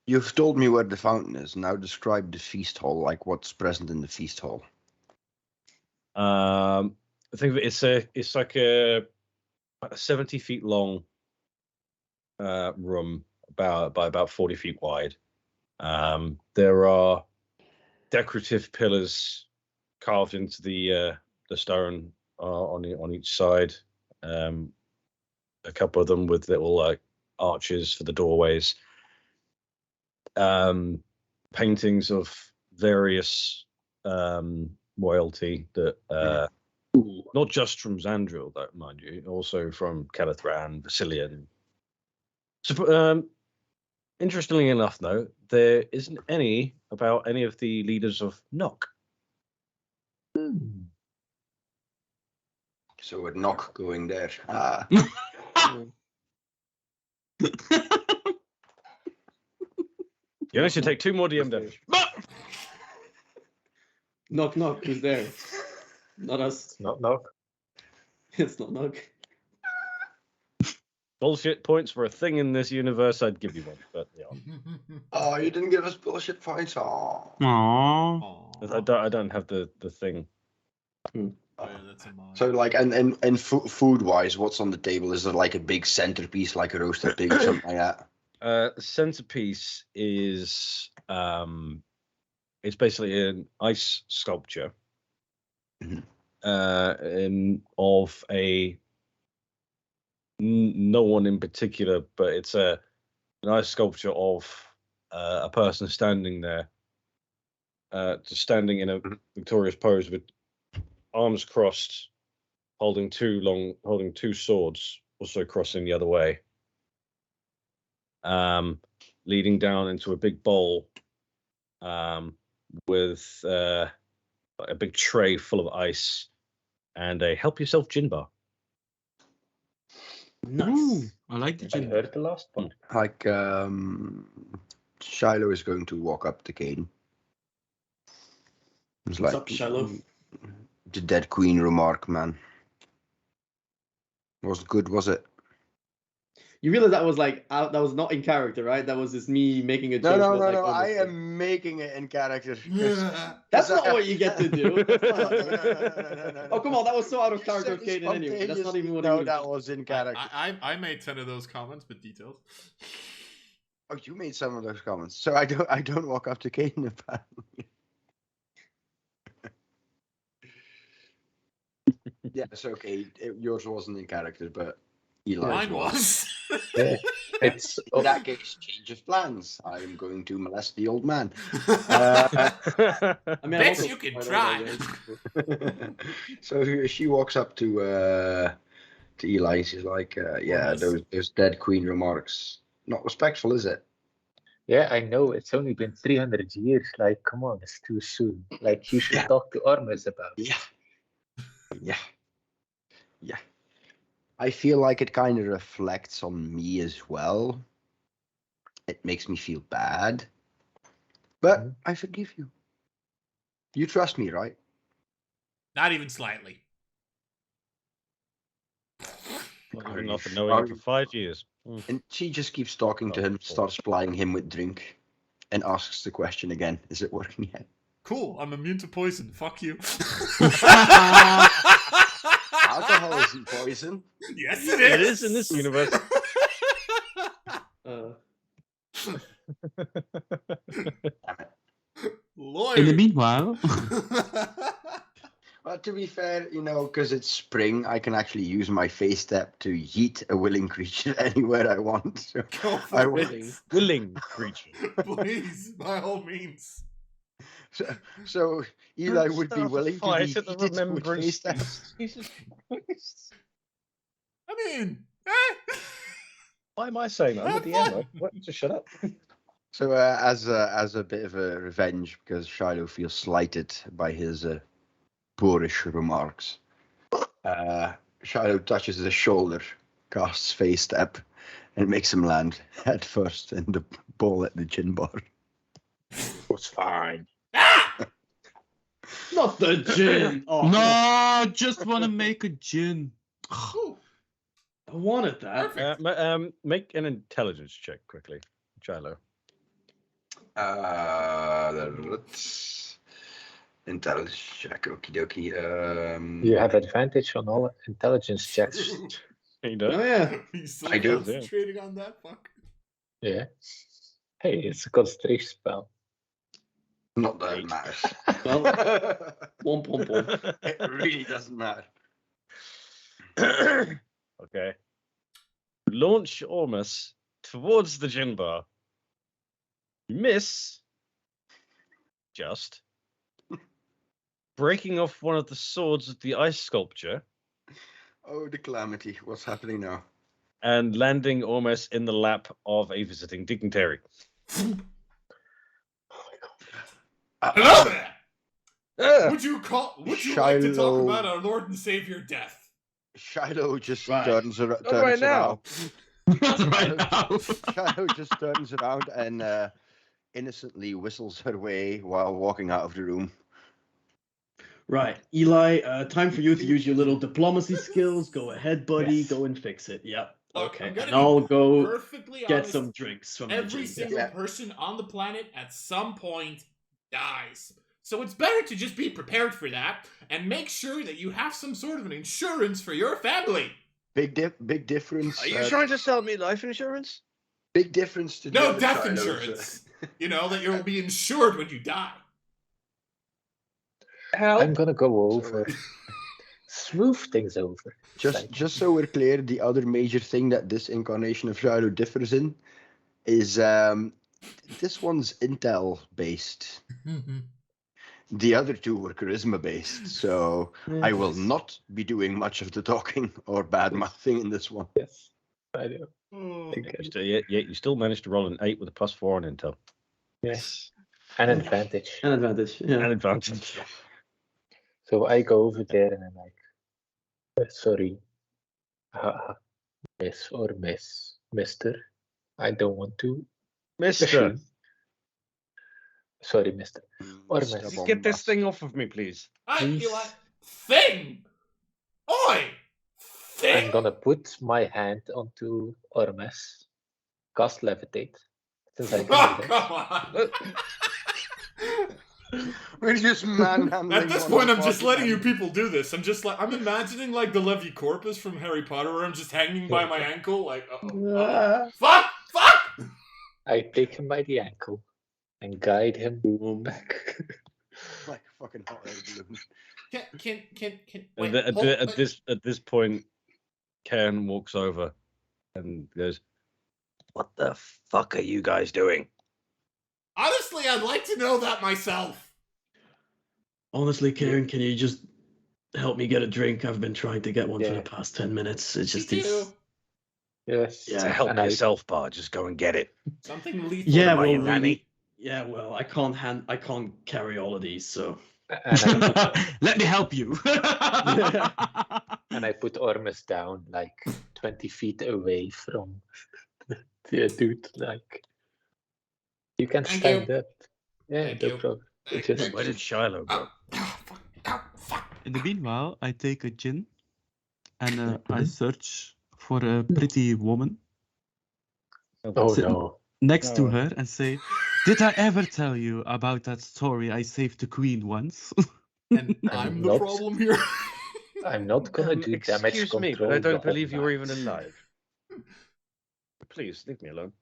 You've told me where the fountain is. Now describe the feast hall, like what's present in the feast hall. I think it's like a 70 feet long room, by about 40 feet wide. There are decorative pillars carved into the stone on each side. A couple of them with little like arches for the doorways. Paintings of various royalty that not just from Xandril, though, mind you, also from Calithran, Vasilian. So, interestingly enough, though, there isn't any about any of the leaders of Nock. So we're not going there. Ah, You only should take 2 more DM damage. Knock, knock. Who's there? Not us. Not. It's not knock. Bullshit points for a thing in this universe, I'd give you one. But yeah, oh, you didn't give us bullshit points. Oh. Aww. I don't have the thing. Oh, yeah, that's a mod. So like, and food wise, what's on the table? Is there like a big centerpiece, like a roasted pig or something like that? The centerpiece is it's basically an ice sculpture Mhm. of no one in particular, but it's an ice sculpture of a person standing there, just standing in a victorious pose with arms crossed, holding two swords, also crossing the other way. Leading down into a big bowl with a big tray full of ice and a help yourself gin bar. Nice. Ooh, I like the I gin. heard the last one. Like, Shiloh is going to walk up to Caden. It's What's like, up, Shiloh? The dead queen remark, man. Wasn't good, was it? You realize that was like that was not in character, right? That was just me making a joke. No. that, like, I almost- am making it in character. That's not what you get to do. That's No, not- no. Oh, come on, that was so out of You character said of Caden anyway. That's not even what No, he that would was in character. I made 10 of those comments, but details. Oh, you made some of those comments. So I don't walk up to Caden apparently. Yeah, it's okay. Yours wasn't in character, but Eli's Mine was. Yeah. It's In that case, change of plans. I am going to molest the old man. I mean, Bet also you can quite try. old, So she walks up to Eli. She's like, "Yeah, Nice. those dead queen remarks. Not respectful, is it?" Yeah, I know. It's only been 300 years. Like, come on, it's too soon. Like, you should Yeah. talk to Armus about it. Yeah. I feel like it kind of reflects on me as well. It makes me feel bad, but Mhm. I forgive you. You trust me, right? Not even slightly. Not Are even you after sure? knowing him for 5 years. And she just keeps talking to him, starts plying him with drink, and asks the question again: "Is it working yet?" Cool, I'm immune to poison. Fuck you. Alcohol isn't poison. Yes, it is. It is in this universe. Lawyer. In the meanwhile, Well, to be fair, because it's spring, I can actually use my face step to yeet a willing creature anywhere I want. So Go for I it. Willing. Willing creature. Please, by all means. So Eli would be willing to be fight at the yeeted with remembrance face step. feast. Jesus Christ. I mean, Why am I saying that? I'm Have the DM. fun. What? Just shut up. So as a bit of a revenge, because Shiloh feels slighted by his boorish remarks, Shiloh touches his shoulder, casts face step, and makes him land head first in the bowl at the gin bar. It's fine. Not the gin. Oh, no, just want to make a gin. Ooh, I wanted that. perfect. Make an intelligence check quickly, Shiloh. Intelligence check, okie dokie. You have advantage on all intelligence checks. You Oh don't? yeah. He's still I do. concentrating on that. Fuck. Yeah. Hey, it's a concentration spell. Not that it matters. Well, Womp womp womp. It really doesn't matter. Okay. Launch Ormus towards the gin bar. You miss. Just. Breaking off one of the swords of the ice sculpture Oh, the calamity. What's happening now? and landing almost in the lap of a visiting dignitary. Hello there. Ah! Would you like to Shiloh. talk about our Lord and Savior death? Shiloh just Right. turns Not right now. Right now. Shiloh just turns around and innocently whistles her way while walking out of the room. Right, Eli. Time for you to use your little diplomacy skills. Go ahead, buddy. Yes. Go and fix it. Yep. Look, Okay. I'm gonna And be I'll go perfectly get honest. some drinks from the Every gin. single Yeah. person on the planet at some point dies. So it's better to just be prepared for that and make sure that you have some sort of an insurance for your family. Big difference. trying to sell me life insurance? Big difference to No the death Shiloh's, insurance. You know, that you'll be insured when you die. I'm gonna go over. Smooth things over. Just so we're clear, the other major thing that this incarnation of Shiloh differs in is this one's intel based. The other two were charisma based, so I will not be doing much of the talking or bad mouthing in this one. Yes, I do. Oh. You still managed to roll an 8 with a +4 on intel. Yes, an advantage. An advantage. Yeah. An advantage. So I go over there and I'm like, sorry, miss or mister. I don't want to. Mister, Sorry, mister. Or Mr. miss. get this Bombas. thing off of me, please. I Please. feel like thing. Oi! I'm gonna put my hand onto Ormes, cast levitate, since I can Oh, do that. come on. We're just manhandling. At this one point, of I'm the just letting you party people do this. I'm imagining like the Levi Corpus from Harry Potter, where I'm just hanging by my ankle, like, fuck! I take him by the ankle and guide him back. members. Like fucking hot air balloon. Can And wait, at this point, Ken walks over and goes, "What the fuck are you guys doing?" Honestly, I'd like to know that myself. Honestly, Karen, can you just help me get a drink? I've been trying to get one for Yeah. the past 10 minutes. It's just Me these. too. Yes. To help and yourself, Bard. Just go and get it. Something lethal. Yeah, Why well, you nanny? yeah, well, I can't carry all of these, so. Let me help you. And I put Ormus down like 20 feet away from the dude. Like, you can Thank stand you. up. Yeah, Thank no you. problem. Thank Just- you. Where did Shiloh go? Fuck. In the meanwhile, I take a gin and I search for a pretty woman Oh Sit- no. next to Oh. her and say, "Did I ever tell you about that story I saved the queen once?" And I'm I'm the not- problem here. I'm not gonna do damage Excuse control. me, but I the don't whole believe you're night. even alive. Please leave me alone.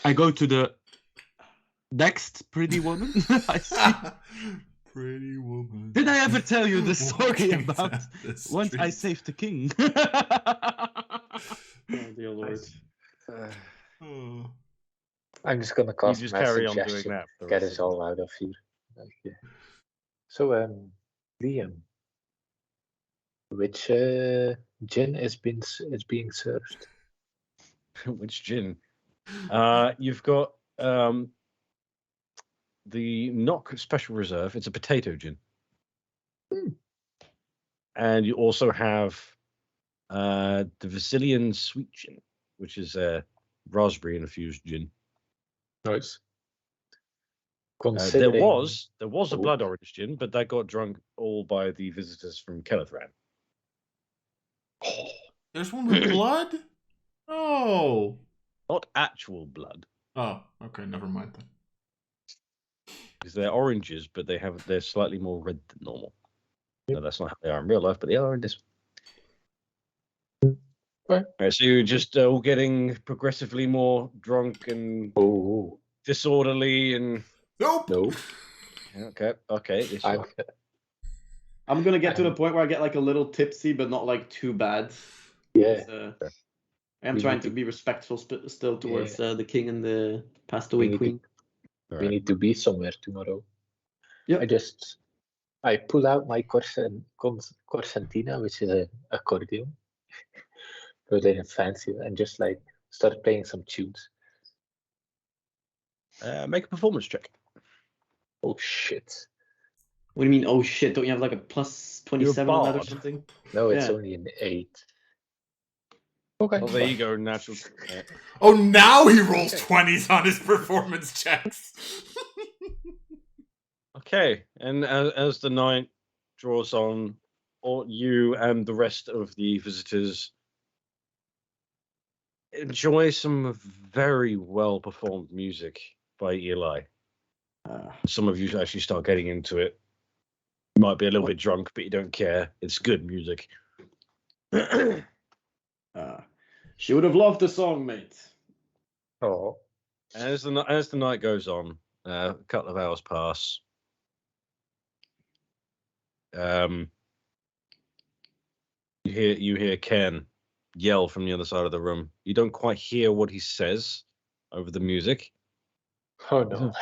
I go to the next pretty woman. I see. Pretty woman. Did I ever tell you the story Walking about down the once I street. saved the king? Oh, dear Lord. Oh. I'm just gonna You cast just mass carry on doing suggestion. that. for the Get rest us of the all out of here. Like, yeah. So, Liam, which gin is being served? Which gin? You've got the Knock Special Reserve. It's a potato gin. And you also have the Vasilian Sweet Gin, which is a raspberry infused gin. Nice. There Considering was a Oh. blood orange gin, but that got drunk all by the visitors from Kelethran. There's one with blood? Oh. Not actual blood, Oh, okay, never mind then. because they're oranges, but they're slightly more red than normal. No, that's not how they are in real life, but they are in this. Right. Right, so you're just all getting progressively more drunk and Oh disorderly and Nope. no, okay. This I'm I'm gonna get to the point where I get like a little tipsy, but not like too bad. yeah. I am We trying need to to- be respectful still towards the king and the passed away We need to- queen. We need to be somewhere tomorrow. Yep. I pull out my Corsantina, which is a accordion. Go there and fancy it, and just like start playing some tunes. make a performance check. Oh shit! What do you mean? Oh shit! Don't you have like a plus 27 on that or bard. something? No, it's Yeah. only an 8. Okay. Well, there you go, natural. Oh, now he rolls 20s on his performance checks. Okay, and as the night draws on, all you and the rest of the visitors enjoy some very well performed music by Eli. Some of you actually start getting into it. You might be a little bit drunk, but you don't care. It's good music. She would have loved the song, mate. Oh, As the night goes on, a couple of hours pass. You hear Ken yell from the other side of the room. You don't quite hear what he says over the music. oh no!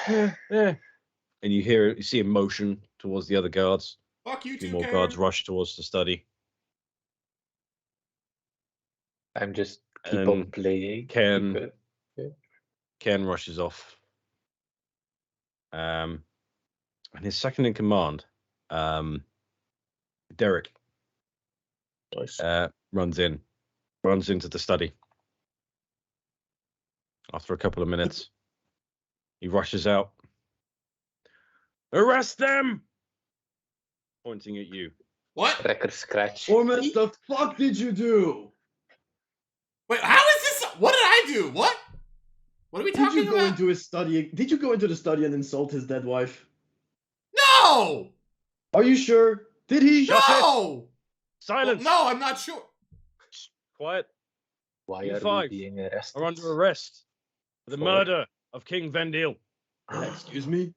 And you see him motion towards the other guards. Fuck you A few too, more Karen. guards rush towards the study. I'm just keep on And playing. Ken because- Ken rushes off. And his second in command, Derek, Nice. runs into the study. After a couple of minutes, he rushes out. Arrest them! pointing at you. What? Record scratch. Ormus, the fuck did you do? Wait, how is this? What did I do? What? What are we Did talking you go about? into his study? Did you go into the study and insult his dead wife? No! Are you sure? Did he? Shut it! No! Silence! Well, no, I'm not sure. Quiet. Why You are five we being arrested? are under arrest for the For? murder of King Vendil. Excuse me.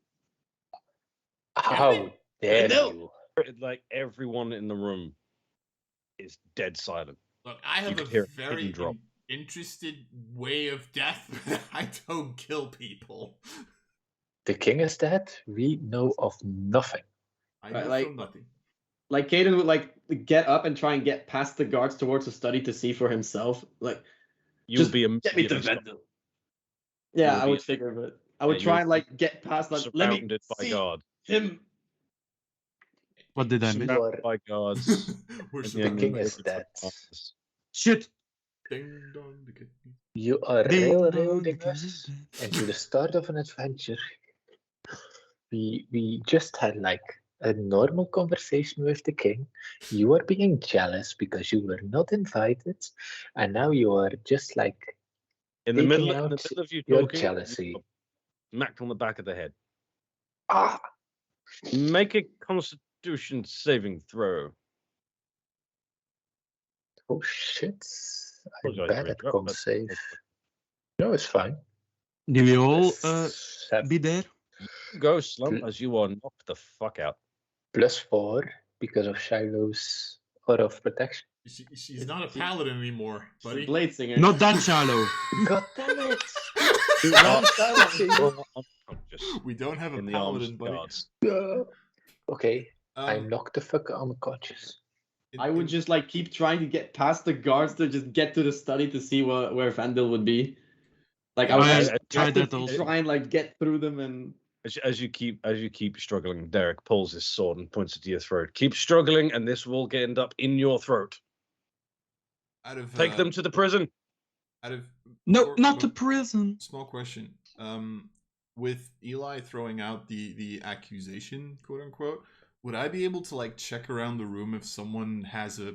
How dare No. you? Like everyone in the room is dead silent. Look, I You have could a hear a very pin drop. interested way of death. I don't kill people. The king is dead. We know of nothing. I Right, know like- from nothing. Like Caden would like get up and try and get past the guards towards the study to see for himself. Like, You'll just be get me to immediately stopped. Vendel. Yeah, You'll I be- would figure, but I would Yeah, try you'll and like get past. Like, let me surrounded by see guards. him. What did I miss? Surrounded by guards. We're and The surrounded king by is guards. dead. guards. Shit. Ding dong, the king. You are Ding railroading dong, us ding dong. into the start of an adventure. We just had like a normal conversation with the king. You are being jealous because you were not invited, and now you are just like In the taking middle out of you your talking, jealousy. smacked on the back of the head. Ah, Make a Constitution saving throw. oh shit! I'm Apologize bad to at interrupt, con but- save. No, it's fine. Do we all Seven be there? Go slump Pl- as you are knocked the fuck out. +4 because of Shiloh's aura of protection. She's not a paladin anymore, She's a buddy. blade singer. Not that shallow. God damn it! You are unconscious We don't have a in the arms paladin, of buddy. guards. Okay, I'm Um, knocked the fuck unconscious. I would just like keep trying to get past the guards to just get to the study to see where Vandal would be. Like I I would had just tried that actively also. try and like get through them and As you keep struggling, Derek pulls his sword and points it to your throat. Keep struggling, and this will end up in your throat. out of Take them to the prison. out of No, before- not to bef- prison. Small question. With Eli throwing out the accusation, quote unquote, would I be able to like check around the room if someone has a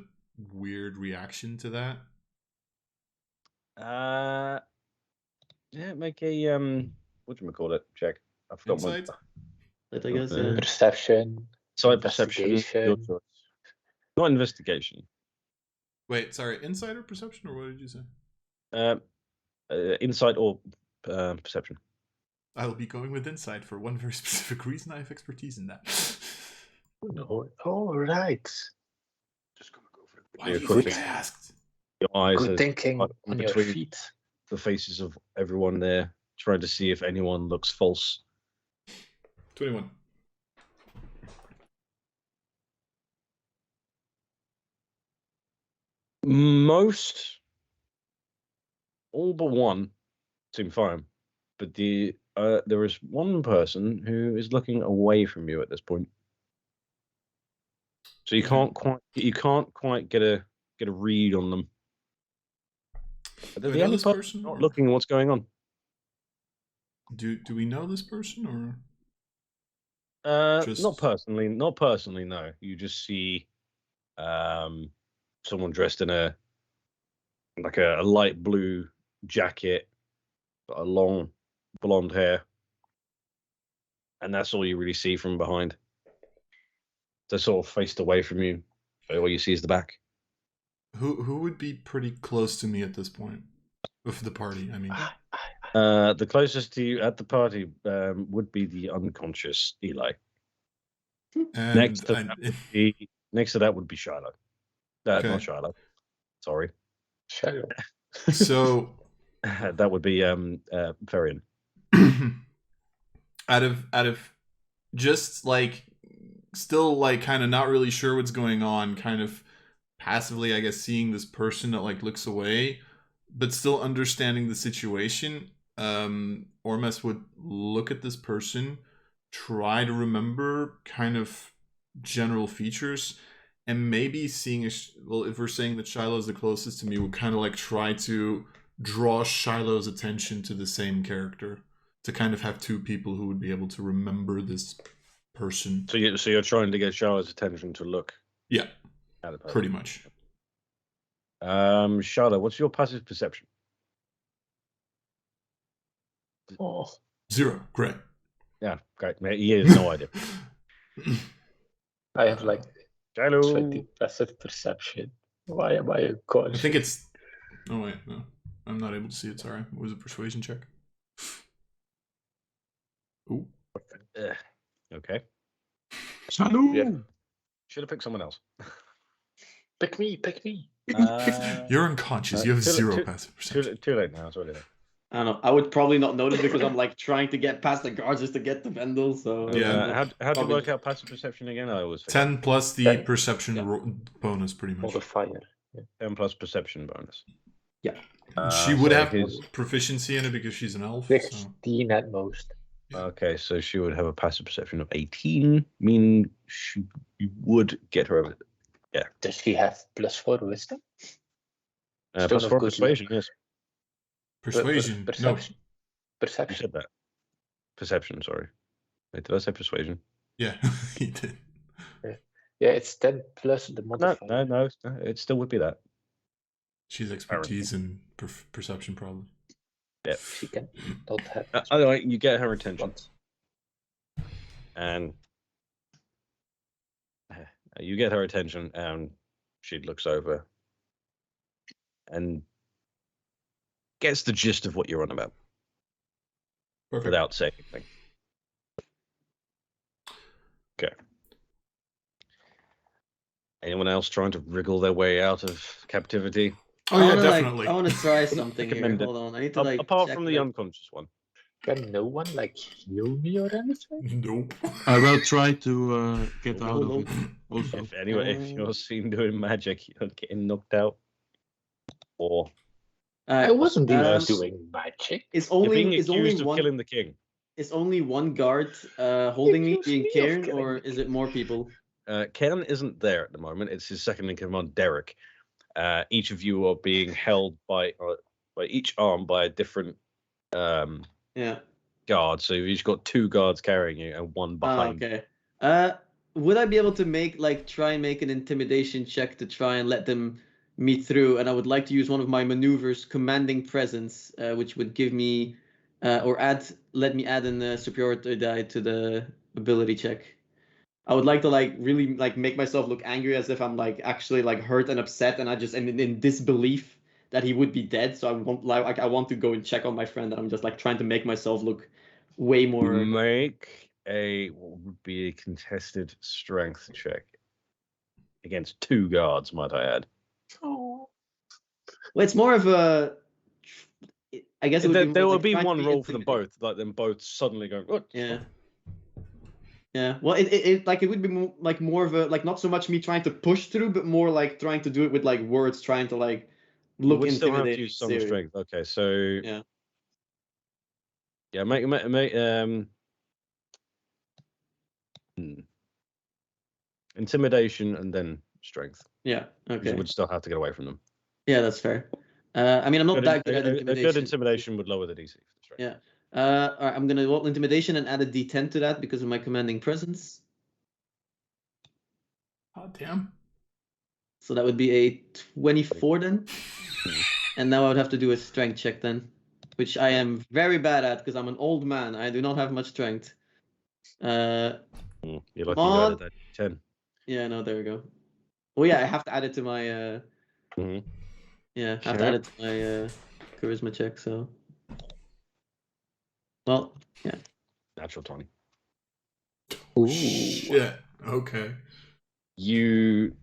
weird reaction to that? Yeah, make a whatchamacallit check. I forgot my Insight? I guess Okay. Perception. side perception. Your Investigation. choice. Not investigation. Wait, sorry, insight or perception, or what did you say? Insight or perception. I'll be going with insight for one very specific reason. I have expertise in that. No. All right. Just gonna go for it. Why Yeah, do you quick. think I asked? Your eyes Good are thinking on on your between- feet. the faces of everyone there, trying to see if anyone looks false. 21. Most, all but one, seem fine, but there is one person who is looking away from you at this point. So you Okay. can't quite get a read on them. But they're Do I the know only this person person? not or- looking at what's going on. Do we know this person or? Not personally. Not personally. No, you just see someone dressed in a light blue jacket, got a long blonde hair, and that's all you really see from behind. They're sort of faced away from you. So all you see is the back. Who would be pretty close to me at this point? Of the party, I mean. The closest to you at the party would be the unconscious Eli. And Next to I- next to that would be Shiloh. Okay. Not Shiloh. Sorry. Shiloh. so That would be Ferian. out of just like still like kind of not really sure what's going on, kind of passively I guess seeing this person that like looks away, but still understanding the situation, Ormes would look at this person, try to remember kind of general features, and maybe seeing if we're saying that Shiloh's the closest to me, would kind of like try to draw Shiloh's attention to the same character, to kind of have two people who would be able to remember this person. So you're trying to get Charlotte's attention to look. Yeah, At the person. pretty much. Charlotte, what's your passive perception? Oh, 0. Great. Yeah, great. Mate, he has no idea. I have like Hello. 20 passive perception. Why am I I unconscious? think it's. Oh wait, no, I'm not able to see it. Sorry. What was a persuasion check? Ooh. Okay. Salud! Yeah. Should have picked someone else. Pick me, pick me. You're unconscious. You have too- 0 too- passive perception. Too late now. It's already late. I don't know. I would probably not notice because I'm like trying to get past the guards just to get the Vendel. So Yeah. How do you Probably- work out passive perception again? I always forget. 10 plus the 10. perception Yeah. bonus, pretty much. Modifier. 10 plus perception bonus. Yeah. She would so have his- proficiency in it because she's an elf. So. 16 at most. Okay, so she would have a passive perception of 18, meaning you would get her over. Does she have +4 wisdom? Stone Plus of 4 good persuasion, yes. Persuasion. Perception. You Perception. said that. Perception, sorry. Wait, did I say persuasion? No. Yeah, he did. Yeah, it's 10 plus the modifier. No, it still would be that. She's expertise in perception, probably. Yeah. She can not have. Anyway, you get her attention, once. and you get her attention, and she looks over and gets the gist of what you're on about Perfect. without saying anything. Okay. Anyone else trying to wriggle their way out of captivity? Oh yeah, I definitely. want to try something here. Recommend it. Hold on. I need to like. Apart check, from the like- unconscious one. Can no one like heal me or anything? Nope. I will try to get out of No. it. Also, If you're seen doing magic, you're getting knocked out. Or I wasn't even um, doing magic. It's you're being only is only accused of one. killing the king. Is only one guard holding me, accused being me of Cairn, killing or the is it more people? Ken isn't there at the moment. It's his second in command, Derek. Each of you are being held by each arm by a different Yeah. guard. So you've each got 2 guards carrying you and one behind. Okay. Would I be able to try and make an intimidation check to try and let them meet through? And I would like to use one of my maneuvers, commanding presence, which would give me let me add a superiority die to the ability check. I would like to really make myself look angry as if I'm actually hurt and upset, and I just am in disbelief that he would be dead. So I want to go and check on my friend, and I'm just trying to make myself look way more. Make what would be a contested strength check against 2 guards, might I add. Oh. Well, it's more of a. I guess it would There more will be trying to one roll for them intimidating. both, like them both suddenly going. What? Yeah. Yeah. Well, it would be more of a not so much me trying to push through, but more trying to do it with words, trying to You look would still have to intimidating. use some serious. strength. Okay, so Yeah. yeah, make intimidation and then strength. Yeah. 'Cause Okay. you would still have to get away from them. Yeah, that's fair. I mean, I'm not that good at A intimidation. good intimidation would lower the DC. For the strength. Yeah. All right, I'm gonna roll intimidation and add a D10 to that because of my commanding presence. Oh damn. So that would be a 24 then. And now I would have to do a strength check then, which I am very bad at because I'm an old man. I do not have much strength. You're lucky you Come on. added that 10. Yeah, no, there we go. Oh yeah, I have to add it to my Mhm. yeah, I have to Okay. add it to my charisma check, so well, yeah. Natural 20. Shit. Okay. You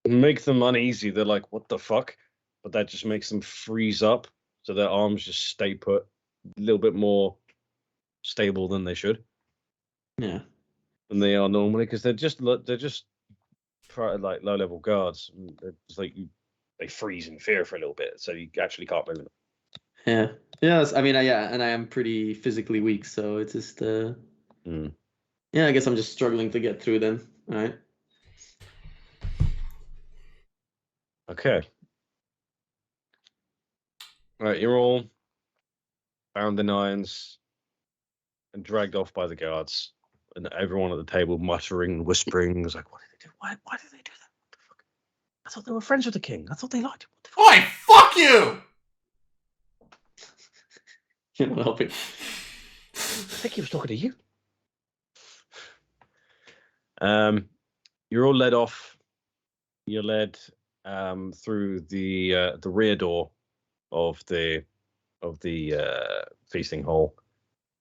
make them uneasy. They're like, what the fuck? But that just makes them freeze up. So their arms just stay put a little bit more stable than they should. Yeah. Than they are normally. Because they're just low level guards. And they're just they freeze in fear for a little bit. So you actually can't move them. Yeah. Yes, I mean, yeah, and I am pretty physically weak, so it's just yeah, I guess I'm just struggling to get through then. All right. Okay. All right, you're all bound in irons and dragged off by the guards And everyone at the table muttering, whispering, was like, "What did they do? Why did they do that? What the fuck? I thought they were friends with the king. I thought they liked him. What the fuck?" Oi, fuck you! You're not helping. I think he was talking to you. You're all led off. You're led through the rear door of the feasting hall,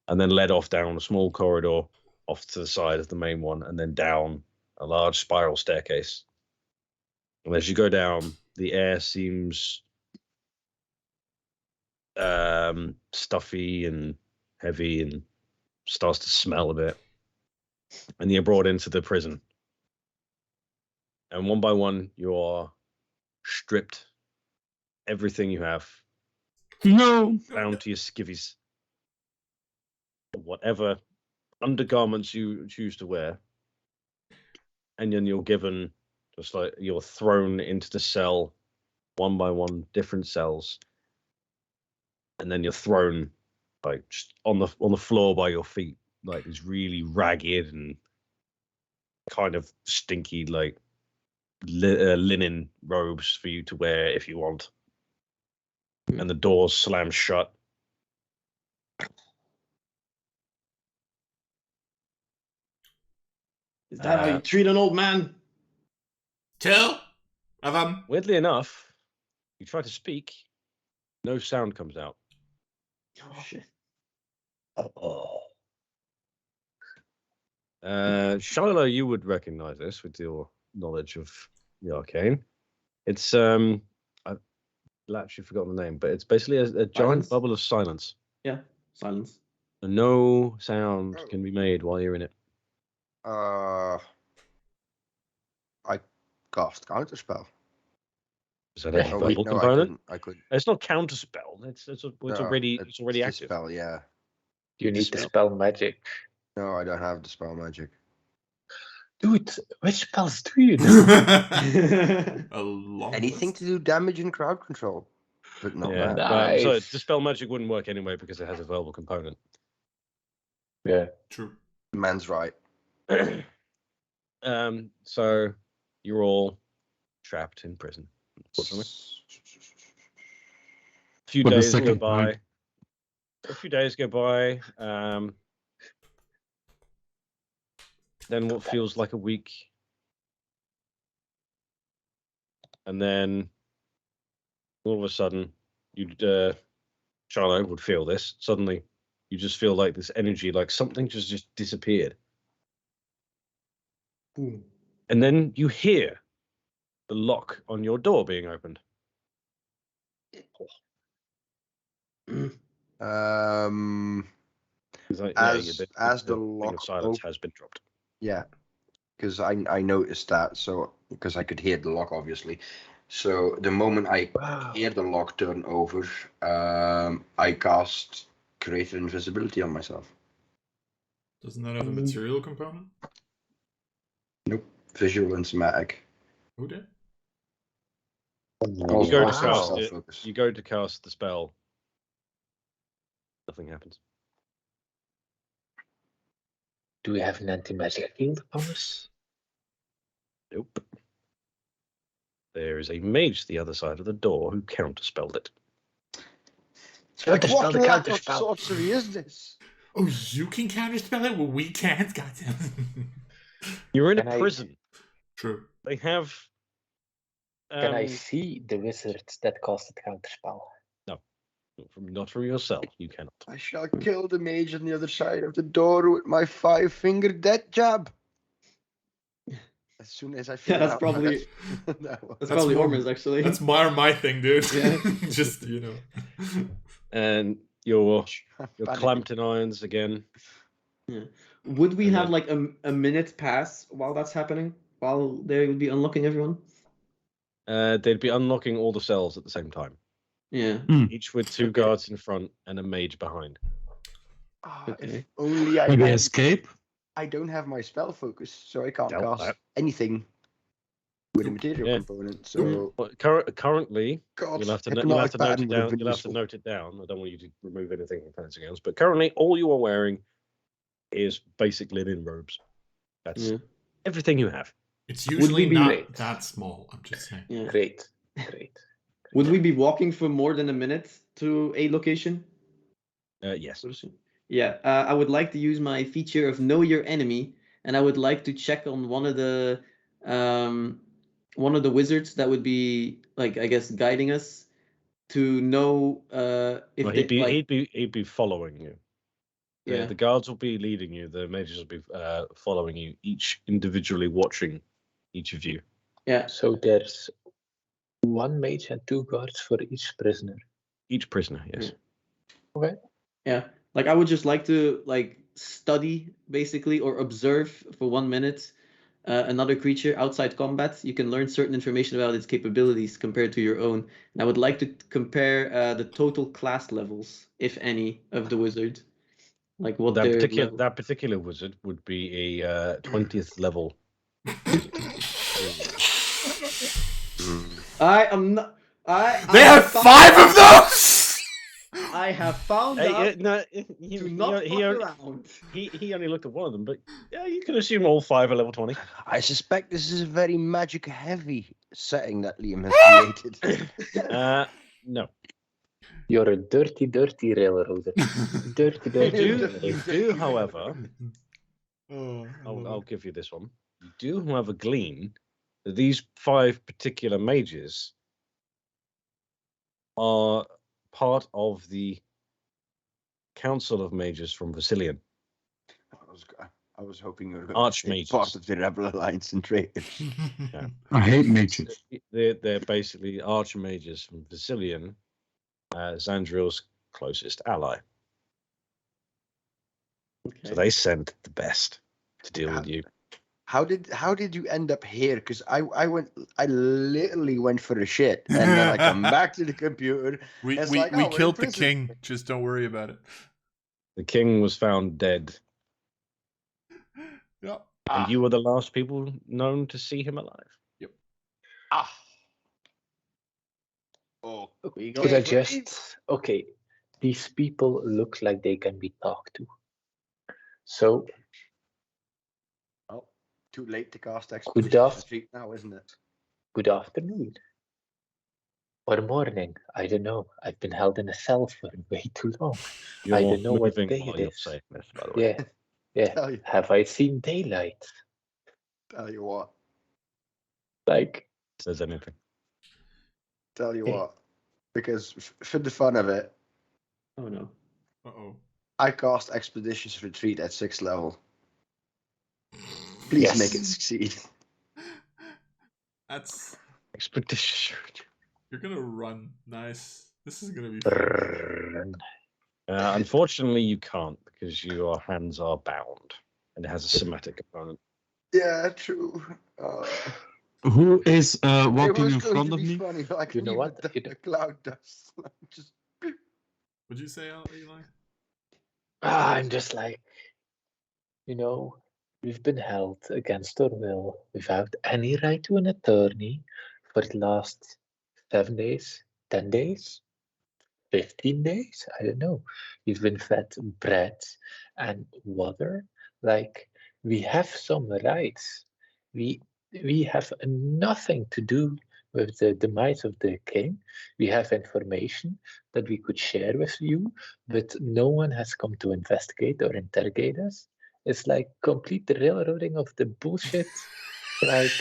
and then led off down a small corridor off to the side of the main one, and then down a large spiral staircase. And as you go down, the air seems stuffy and heavy and starts to smell a bit. And you're brought into the prison. And one by one, you are stripped everything you have, No. down to your skivvies. Whatever undergarments you choose to wear. And then you're given, just like you're thrown into the cell, one by one, different cells. And then you're thrown like just on the floor by your feet, like these really ragged and kind of stinky, like linen robes for you to wear if you want. And the doors slam shut. Is that how you treat an old man? Two of them. Weirdly enough, you try to speak, no sound comes out. Oh shit. Shiloh, you would recognize this with your knowledge of the arcane. It's I've actually forgotten the name, but it's basically a giant Silence? bubble of silence. Yeah, silence. And no sound can be made while you're in it. I cast counterspell. Is that a Yeah. Oh wait, verbal no, component? I could. It's not counterspell. It's already It's active. Spell, yeah. You need to Spell. spell magic. No, I don't have the spell magic. Dude, which spells do you know? A long Anything list. to do damage and crowd control, but not Yeah. that. Well, so Nice. dispel magic wouldn't work anyway because it has a verbal component. Yeah. True. The man's right. So you're all trapped in prison. Unfortunately. A few For the days go second by. time. A few days go by. Then what feels like a week. And then all of a sudden, Charlotte would feel this. Suddenly, you just feel like this energy, like something just disappeared. And then you hear the lock on your door being opened. It's like, As the thing of lock silence has been dropped. Yeah, because I noticed that. So because I could hear the lock, obviously. So the moment I hear the lock turn over, I cast greater invisibility on myself. Doesn't that have a material component? Nope, visual and somatic. Who did? You go to Also cast spell it. focus. You go to cast the spell. Nothing happens. Do we have an anti-magic field upon us? Nope. There is a mage the other side of the door who counterspelled it. Counterspell the lack of counterspell. sorcery is this? Oh, you can counterspell it? Well, we can't. Goddamn. You're in Can a I- prison. True. They have. Can I see the wizards that casted counterspell? Not from yourself. You cannot. I shall kill the mage on the other side of the door with my 5-finger death jab. As soon as I figure that's out probably- that was- That's probably more- Ormuz, actually. That's my thing, dude. Yeah. Just, you know. And you're Panic. clamped in irons again. Would we And have then- like a minute pass while that's happening? While they would be unlocking everyone? They'd be unlocking all the cells at the same time, Yeah. each with two guards in front and a mage behind. Ah, Okay. If only I Maybe had- escape. I don't have my spell focus, so I can't Doubt cast that. anything with a material Yeah. component. So Well, currently, God, you'll have to hypnotic note it pattern would have down. been You'll have to useful. note it down. I don't want you to remove anything from Fancy Games, but currently, all you are wearing Here's basic linen robes. That's Yeah. everything you have. It's we usually be- not that small. I'm just saying. Yeah. Great. Would we be walking for more than a minute to a location? Yes. Yeah, I would like to use my feature of Know Your Enemy, and I would like to check on one of the wizards that would be like, I guess, guiding us to know if Well, they like. he'd be following you. Yeah. The guards will be leading you. The mages will be following you, each individually watching each of you. Yeah. So there's 1 mage and 2 guards for each prisoner. Each prisoner, yes. Okay. Yeah. Like I would just like to like study basically or observe for 1 minute another creature outside combat. You can learn certain information about its capabilities compared to your own. And I would like to compare the total class levels, if any, of the wizard. Like what that particular wizard would be a 20th level. I am not. They have 5 of those. I have found out. No, Do not fuck around. He only looked at one of them, but yeah, you can assume all 5 are level 20. I suspect this is a very magic heavy setting that Liam has created. No. You're a dirty railroader. dirty. You do, however, Oh, I'll give you this one. You do, however, glean that these 5 particular mages are part of the Council of Mages from Vasilian. I was hoping you were going to say part of the Rebel Alliance and traitors. Yeah. I hate mages. They're basically archmages from Vasilian, Zandril's closest ally. Okay. So they sent the best to deal with you. How did you end up here? Because I literally went for a shit, and then I come back to the computer. We Like, oh, killed the prison. king. Just don't worry about it. The king was found dead, Yeah. and you were the last people known to see him alive. Oh, Could I just... Okay, these people look like they can be talked to. So... Oh, too late to cast Good Expedition Retreat now, isn't it? Good afternoon. Or morning. I don't know. I've been held in a cell for way too long. You're I don't know what moving day while it you're is. saying this, by the way. Yeah. Tell you. Have I seen daylight? Tell you what. Like... Says anything. Tell you Hey. what. Because for the fun of it, Oh no. Uh-oh. I cast Expeditions Retreat at 6th level. Please Yes. make it succeed. That's... Expedition. You're gonna run. Nice. This is gonna be... brrrr. Unfortunately, you can't because your hands are bound, and it has a somatic component. Yeah, true. Who is It walking was in going front to of be me? funny, like You know me what? with You the know- cloud dust. Just What'd you say, Eli? I'm just like... You know, we've been held against our will without any right to an attorney for the last 7 days, 10 days, 15 days. I don't know. We've been fed bread and water. Like, we have some rights. We have nothing to do with the demise of the king. We have information that we could share with you, but no one has come to investigate or interrogate us. It's like complete railroading of the bullshit. Like,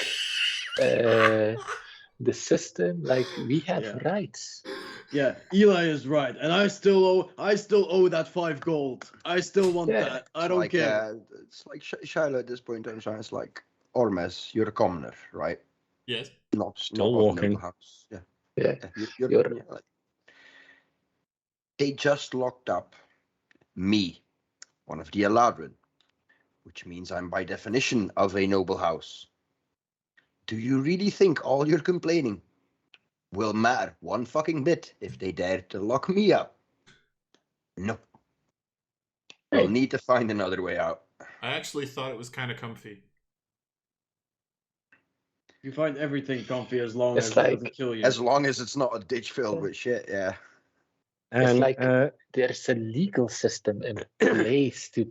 the system, like, we have Yeah. rights. Yeah, Eli is right, and I still owe that 5 gold. I still want Yeah. that. I don't care. It's like Shiloh at this point in time. It's like Ormes, you're a commoner, right? Yes. Not Still not of walking. noble house. Yeah. Yeah. You're like, they just locked up me, one of the Eladrin, which means I'm by definition of a noble house. Do you really think all your complaining will matter one fucking bit if they dare to lock me up? No. We'll need to find another way out. I actually thought it was kind of comfy. You find everything comfy as long It's as like- it doesn't kill you. As long as it's not a ditch filled Yeah. with shit, yeah. It's And like there's a legal system in place to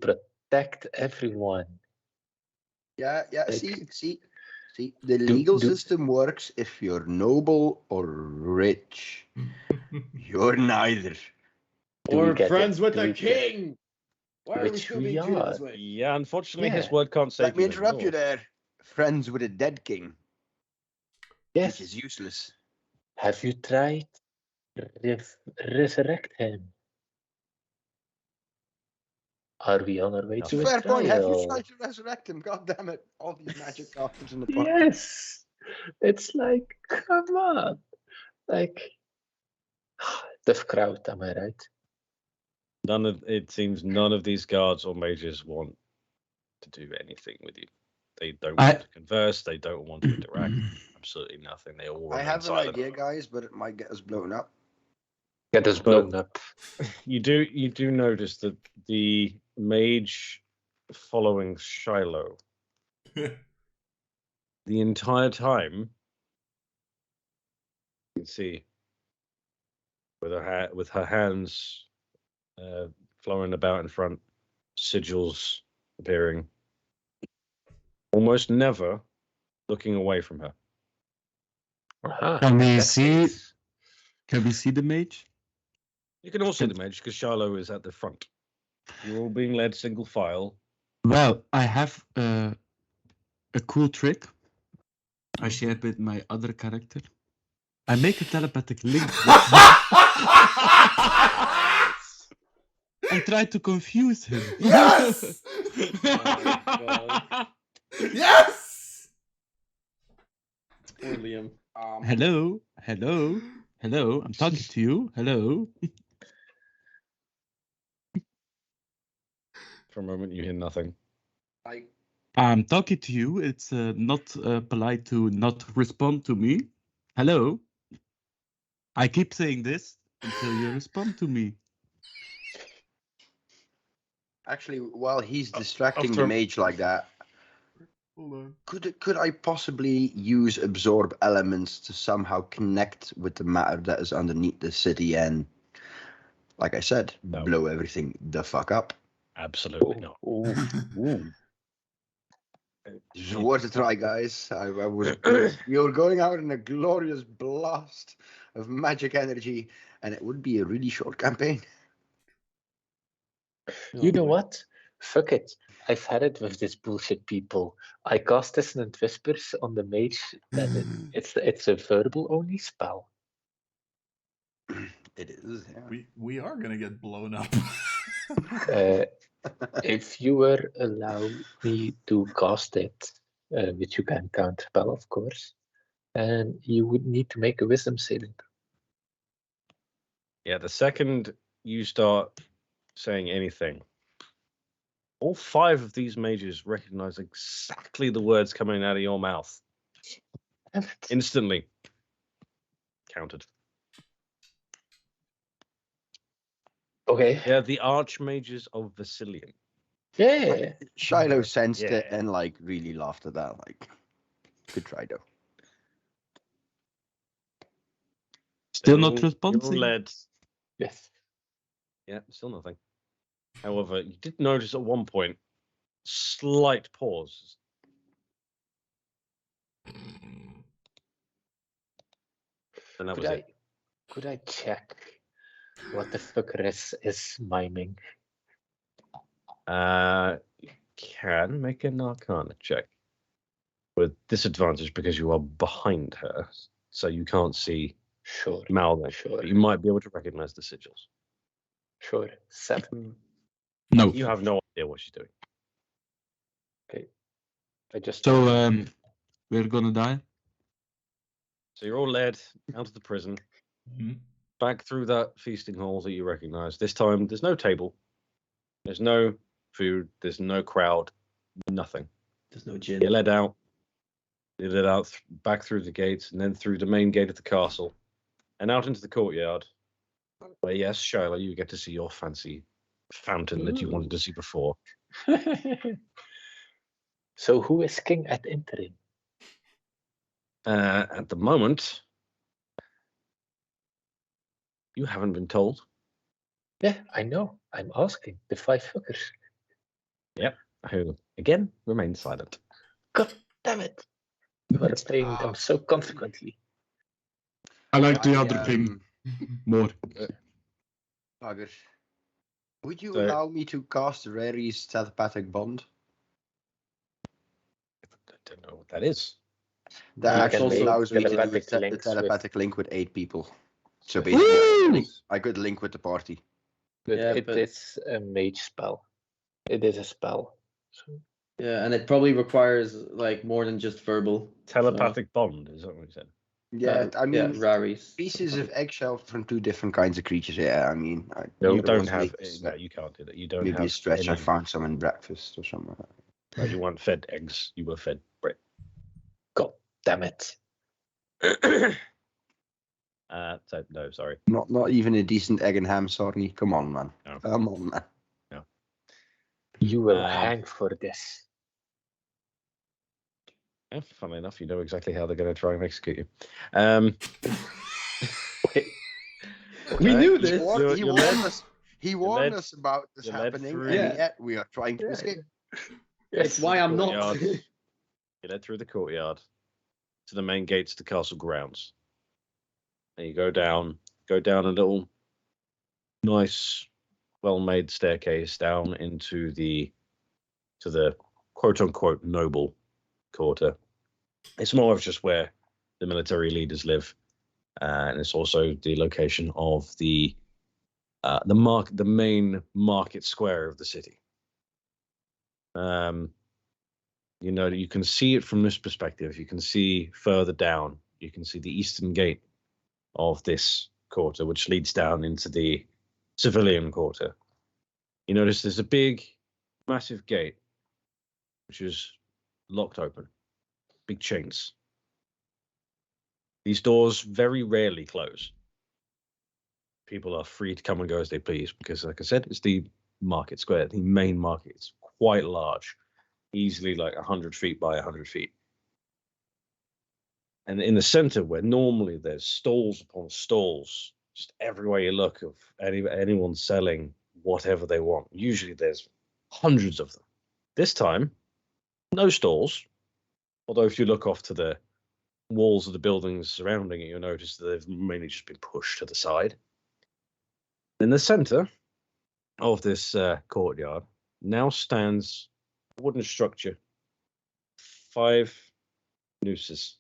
protect everyone. Yeah. Like, See. The legal do- system works if you're noble or rich. You're neither. Do we Or get friends it? with Do the we get- king. Why are we Which still we being treated are. this way? Yeah, unfortunately, his Yeah. word can't save Let me you interrupt you anymore. there. Friends with a dead king, Yes. which is useless. Have you tried resurrect him? Are we on our way to a Fair point. Have you trial? tried to resurrect him? God damn it! All these magic cards in the park. Yes. It's like, come on. Like, tough crowd, am I right? It seems none of these guards or mages want to do anything with you. They don't I- want to converse. They don't want to interact. Absolutely nothing. They all I remain have an silent. idea, guys, but it might get us blown up. Get us blown up. You do notice that the mage following Shiloh the entire time. You can see with her hands flowing about in front, sigils appearing, almost never looking away from her. Aha, Can we that see? means- Can we see the mage? You can all see the mage because Shiloh is at the front. You're all being led single file. Well, I have a cool trick I shared with my other character. I make a telepathic link and try to confuse him. Yes! Yes! Poor Liam. Hello. I'm talking to you. Hello. For a moment, you hear nothing. I'm talking to you. It's not polite to not respond to me. Hello. I keep saying this until you respond to me. Actually, while he's distracting the after- mage like that, Hold on. could I possibly use absorb elements to somehow connect with the matter that is underneath the city and, like I said, No. blow everything the fuck up? Absolutely not. Ooh. It's worth a try, guys. We were going out in a glorious blast of magic energy, and it would be a really short campaign. You know what? Fuck it. I've had it with this bullshit people. I cast Dissonant Whispers on the mage, and it's a verbal only spell. It is. Yeah. We are gonna get blown up. If you were allow me to cast it, which you can counterspell, of course, and you would need to make a wisdom saving. Yeah, the second you start saying anything, all 5 of these mages recognize exactly the words coming out of your mouth. Instantly. Counted. Okay. They're the archmages of Vasilian. Yeah. Shiloh sensed it Yeah. and like really laughed at that. Like, good try though. Still You're not all- You're all responding. led. Yes. Yeah, still nothing. However, you did notice at one point, slight pause. And that was it. Could I check what the fucker is miming? You can make an Arcana check with disadvantage because you are behind her, so you can't see Sure. Malvin. Sure. But you might be able to recognize the sigils. Sure. 7. No. You have no idea what she's doing. Okay. I just So we're gonna die. So you're all led out of the prison, Mhm. back through that feasting hall that you recognize. This time, there's no table, there's no food, there's no crowd, nothing. There's no gin. You're led out. You're led out back through the gates and then through the main gate of the castle and out into the courtyard where, yes, Shiloh, you get to see your fancy fountain that you wanted to see before. So who is king at interim? At the moment, you haven't been told. Yeah, I know. I'm asking the 5 fuckers. Who again remains silent. God damn it! You are paying them so consequently. I like the other thing more. Bugger. Would you So- allow me to cast Rary's telepathic bond? I don't know what that is. That You actually can allows make me to do telepathic the links with- telepathic link with 8 people. So basically, I could link with the party. But Yeah, it but- is a mage spell. It is a spell. So Yeah, and it probably requires like more than just verbal. Telepathic bond, is that what you said? Yeah, I mean, Raries. pieces of eggshell from 2 different kinds of creatures. Yeah, I mean, No, you there don't was have. maybe- No, you can't do that. You don't maybe have a stretch. I any- found some in breakfast or something. No, you weren't fed eggs. You were fed bread. God damn it! So no, sorry. Not even a decent egg and ham. Sorry, come on, man. No. Come on, man. You will hang for this. Yeah, funnily enough, you know exactly how they're going to try and execute you. We knew He this. warned, he You're warned led- us. He warned led- us about this you're led happening, through- and Yeah. yet we are trying to Yeah. escape. It's why I'm not. Courtyard. You're led through the courtyard to the main gates of the castle grounds. And you go down a little nice, well-made staircase down into the quote-unquote noble quarter. It's more of just where the military leaders live, and it's also the location of the main market square of the city. You know, you can see it from this perspective. You can see further down. You can see the eastern gate of this quarter, which leads down into the civilian quarter. You notice there's a big, massive gate, which is locked open. Big chains. These doors very rarely close. People are free to come and go as they please because, like I said, it's the market square, the main market. It's quite large, easily like 100 feet by 100 feet. And in the center, where normally there's stalls upon stalls, just everywhere you look of anyone selling whatever they want. Usually there's hundreds of them. This time, no stalls. Although if you look off to the walls of the buildings surrounding it, you'll notice that they've mainly just been pushed to the side. In the center of this courtyard now stands a wooden structure, 5 nooses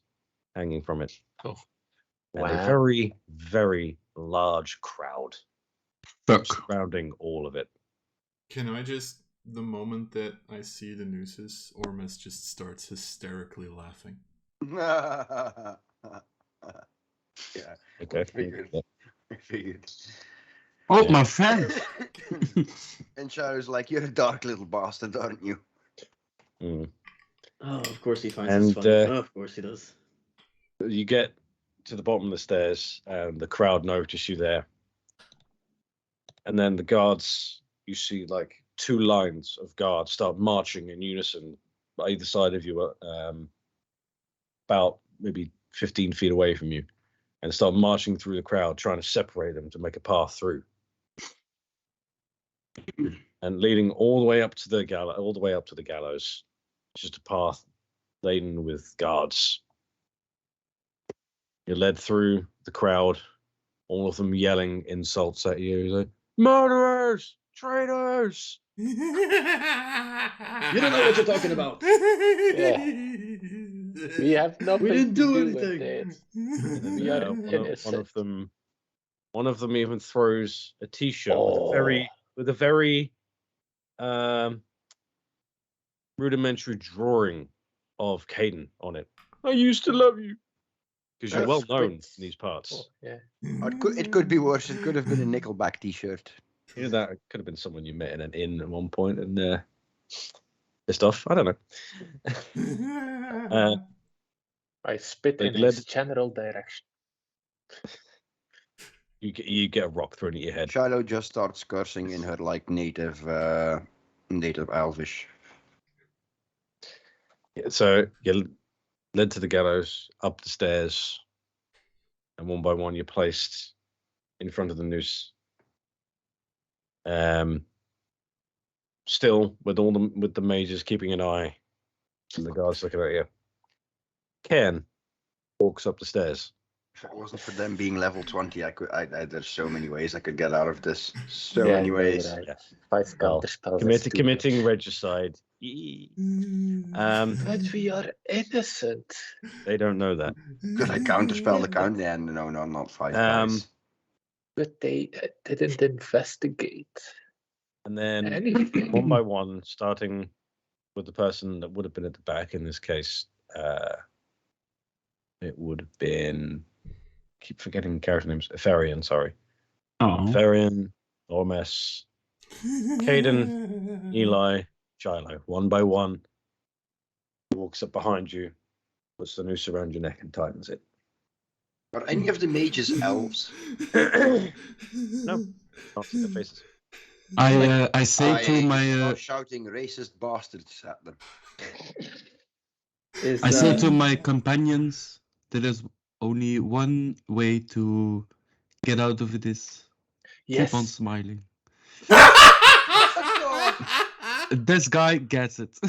hanging from it. Oh, and wow. a very, very large crowd Fuck. surrounding all of it. Can I just, the moment that I see the nooses, Ormus just starts hysterically laughing. Yeah. Okay. Figured. I figured. Oh, Yeah. my friend. And Shadow's like, you're a dark little bastard, aren't you? Mm. Oh, of course he finds And, this funny. Oh, of course he does. You get to the bottom of the stairs, and the crowd notice you there. And then the guards, you see like 2 lines of guards start marching in unison by either side of you, about maybe 15 feet away from you, and start marching through the crowd, trying to separate them to make a path through. And leading all the way up to the gallows, just a path laden with guards. You're led through the crowd, all of them yelling insults at you, like, murderers, traitors. You don't know what you're talking about. We have nothing We didn't do to anything. with it. And We are one of them even throws a T-shirt Oh. with a very rudimentary drawing of Caden on it. I used to love you, because you're well That's known great. in these parts. Oh, yeah. It could be worse. It could have been a Nickelback t-shirt. You know, that could have been someone you met in an inn at one point and pissed off. I don't know. I spit They in led- his general direction. You get a rock thrown at your head. Shiloh just starts cursing in her like native Elvish. Yeah, so you're led to the gallows, up the stairs, and one by one you're placed in front of the noose. still with the mages keeping an eye and the guards looking at you. Ken walks up the stairs. If it wasn't for them being level 20, there's so many ways I could get out of this. So Yeah, many you're ways. right. Yeah. 5 Well, counter spells. is too committing much. regicide. But we are innocent. They don't know that. Could I counterspell the count? Yeah, no, not 5 guys. But they didn't investigate And then anything. one by one, starting with the person that would have been at the back in this case, it would have been. Keep forgetting character names. Epharian, sorry. Oh. Epharian, Ormes, Caden, Eli, Shiloh. One by one, he walks up behind you, puts the noose around your neck, and tightens it. Are any of the mages elves? No, not see their faces. I say to my start shouting racist bastards at them. Is, I say to my companions, there is only one way to get out of this. Keep on Yes. smiling. This guy gets it.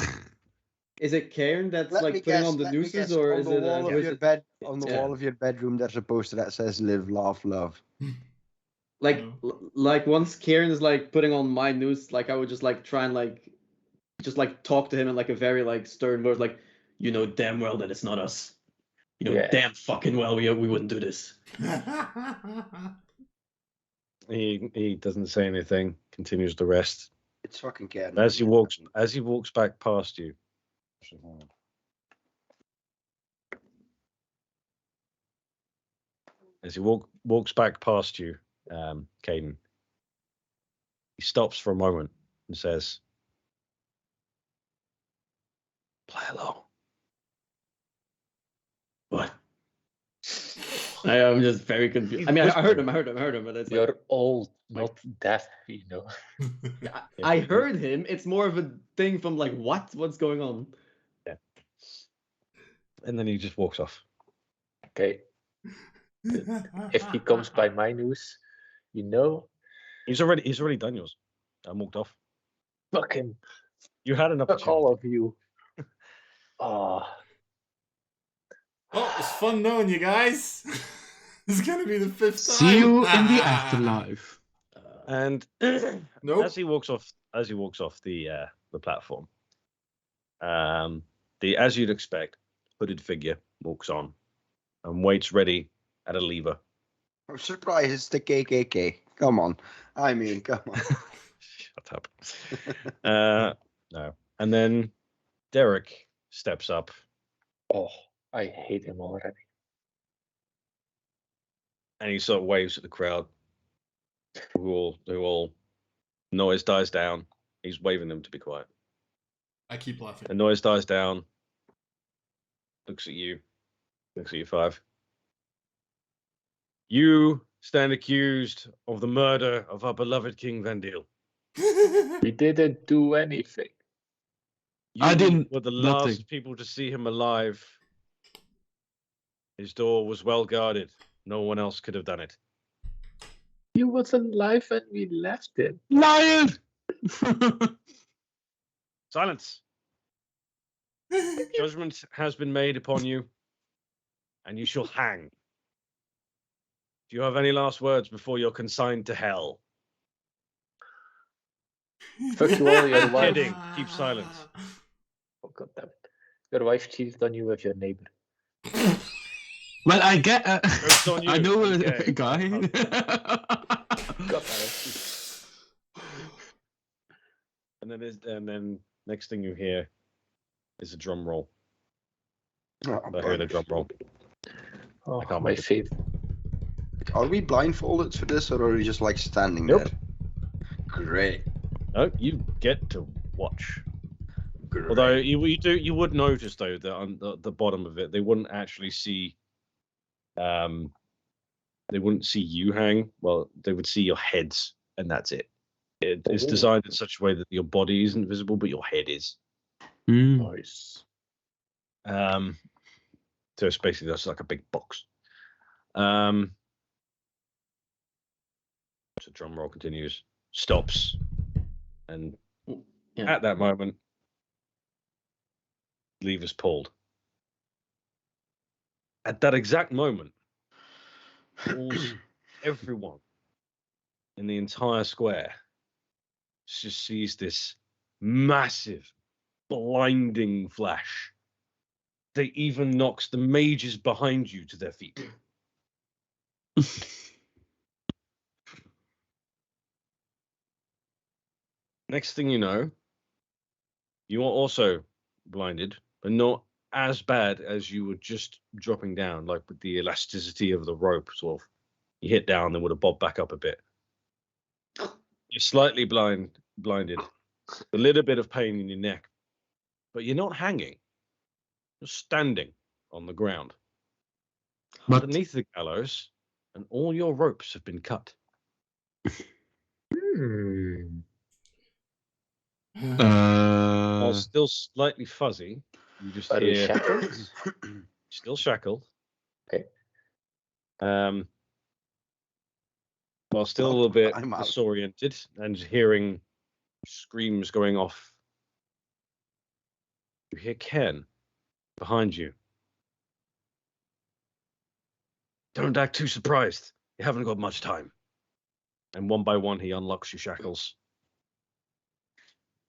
Is it Cairn that's Let me like putting guess, on the let me nooses, guess, or on is the it wall of your wizard? bed? On the Yeah. wall of your bedroom, there's a poster that says "Live, Laugh, Love." Like, No. like once Kieran is like putting on my noose, like I would just like try and like, just like talk to him in like a very like stern voice, like, you know damn well that it's not us. You know Yeah. damn fucking well we wouldn't do this. He doesn't say anything. Continues the rest. It's fucking Ken. As he walks back past you. As he walks back past you, Caden, he stops for a moment and says, "Play along." What? I am just very confused. I mean, I heard him, but it's like, You're old, not deaf, you know. I heard him. It's more of a thing from like, what's going on? Yeah. And then he just walks off. Okay. If he comes by my news, you know, He's already done yours and walked off. fucking You had an fuck opportunity. all of you. Oh, Well, it was fun knowing you guys. This is gonna be the 5th time. See you in the afterlife. And Nope. as he walks off the platform, the as you'd expect, hooded figure walks on and waits ready at a lever. I'm surprised it's the KKK. Come on. I mean, come on. Shut up. No. And then Derek steps up. oh, I hate him already. And he sort of waves at the crowd, who all noise dies down. He's waving them to be quiet. I keep laughing. The noise dies down. Looks at you. Looks at you, 5. You stand accused of the murder of our beloved King Vendil. We didn't do anything. You I didn't- were the nothing. last people to see him alive. His door was well guarded. No one else could have done it. He wasn't alive and we left him. Lion! Silence. Judgment has been made upon you, and you shall hang. Do you have any last words before you're consigned to hell? Fuck you all, your wife. Kidding. Keep silence. Oh, God damn it. Your wife cheated on you with your neighbor. Well, I get. Joke's on I you. know Okay. a guy. God damn it. And then next thing you hear is a drum roll. Oh, I heard a drum roll. Oh, I can't my make it. favorite. Are we blindfolded for this, or are we just like standing Nope. there? Great. No, you get to watch. Great. Although you would notice though that on the bottom of it, they wouldn't actually see. They wouldn't see you hang. Well, they would see your heads, and that's it. It's Oh. designed in such a way that your body isn't visible, but your head is. Nice. So it's basically just like a big box. So drum roll continues, stops, and Yeah. At that moment, levers pulled. At that exact moment, everyone in the entire square just sees this massive, blinding flash that even knocks the mages behind you to their feet. Next thing you know, you are also blinded, but not as bad as you were just dropping down, like with the elasticity of the rope, sort of. You hit down, then would have bobbed back up a bit. You're slightly blinded, a little bit of pain in your neck, but you're not hanging. You're standing on the ground. But Underneath the gallows, and all your ropes have been cut. While still slightly fuzzy, you just Are we hear shackled? still shackled. Okay. While still a little bit I'm out. disoriented and hearing screams going off, you hear Ken behind you. Don't act too surprised. You haven't got much time. And one by one, he unlocks your shackles.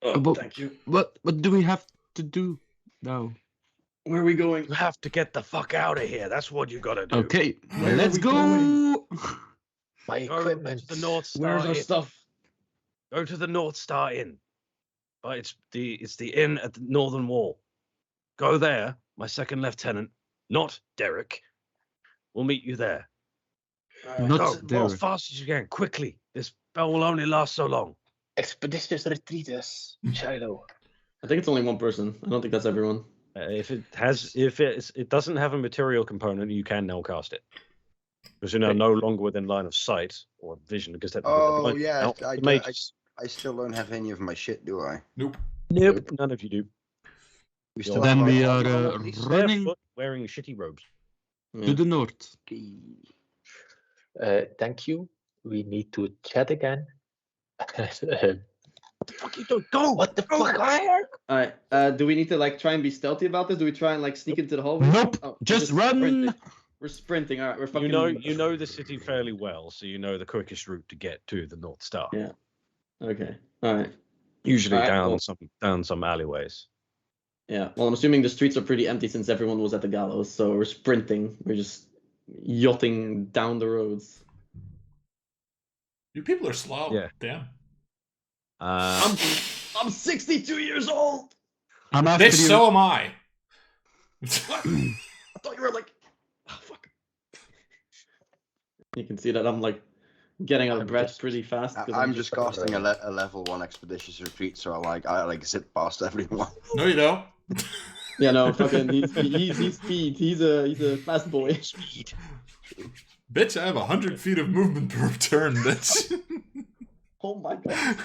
Oh, But- thank you. what do we have to do now? Where are we going? You have to get the fuck out of here. That's what you gotta do. Okay, Where are let's we go. going? My Go equipment. to the North Star Where's our Inn. stuff? Go to the North Star Inn. But it's the inn at the northern wall. Go there. My second lieutenant, not Derek, will meet you there. Not Go there. as fast as you can, quickly. This spell will only last so long. Expeditious Retreaters, Shiloh. I think it's only one person. I don't think that's everyone. If it doesn't have a material component, you can now cast it. Because you're now no longer within line of sight or vision. Because technically Oh, the blind yeah, now, I the do- mages. I still don't have any of my shit, do I? Nope. Nope, none of you do. We You're still Then have we our are armor, at least? running barefoot, wearing shitty robes. Yeah. to the north. Thank you. We need to chat again. Fuck you don't go. What the Go. fuck? All right. Do we need to like try and be stealthy about this? Do we try and like sneak into the hallway? Nope. Oh, we're Just run. sprinting. We're sprinting. All right. We're fucking. You know the city fairly well, so you know the quickest route to get to the North Star. Yeah. Okay. All right. Usually Alright, well- down some alleyways. Yeah. Well, I'm assuming the streets are pretty empty since everyone was at the gallows, so we're sprinting. We're just yachting down the roads. You people are slow. Yeah. Damn. I'm 62 years old. I'm after Bitch, you. so am I. I thought you were like, oh, fuck. You can see that I'm like getting out of breath pretty fast. 'cause I'm just fucking- casting a level 1 expeditious retreat, so I zip past everyone. No, you don't. Yeah, no, fucking, he's speed. He's a fast boy. Speed. Bitch, I have 100 feet of movement per turn, bitch. Oh my god.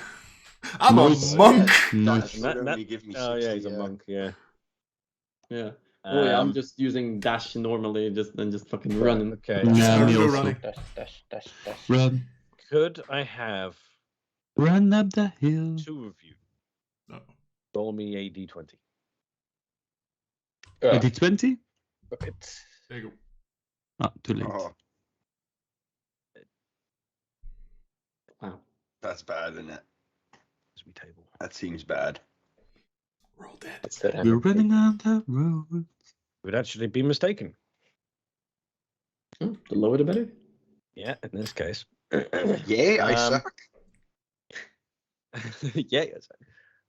I'm a Nice. monk. Nice. That would only give me Oh yeah, 60, he's a monk. Yeah. Yeah. Oh yeah, I'm Um, just using dash normally, just fucking running. Okay. Yeah, me Go also. running. Dash. Run, Could I have run up the hill. two of you No. roll me a d20? A D20? Fuck it. There you go. Ah, too late. Oh, Wow. that's bad, isn't it? As we table. That seems bad. Roll dead. What's that? We're running on the road. Would actually be mistaken. The lower the better. Yeah, in this case. Yeah, I Um, suck. Yeah. Yes.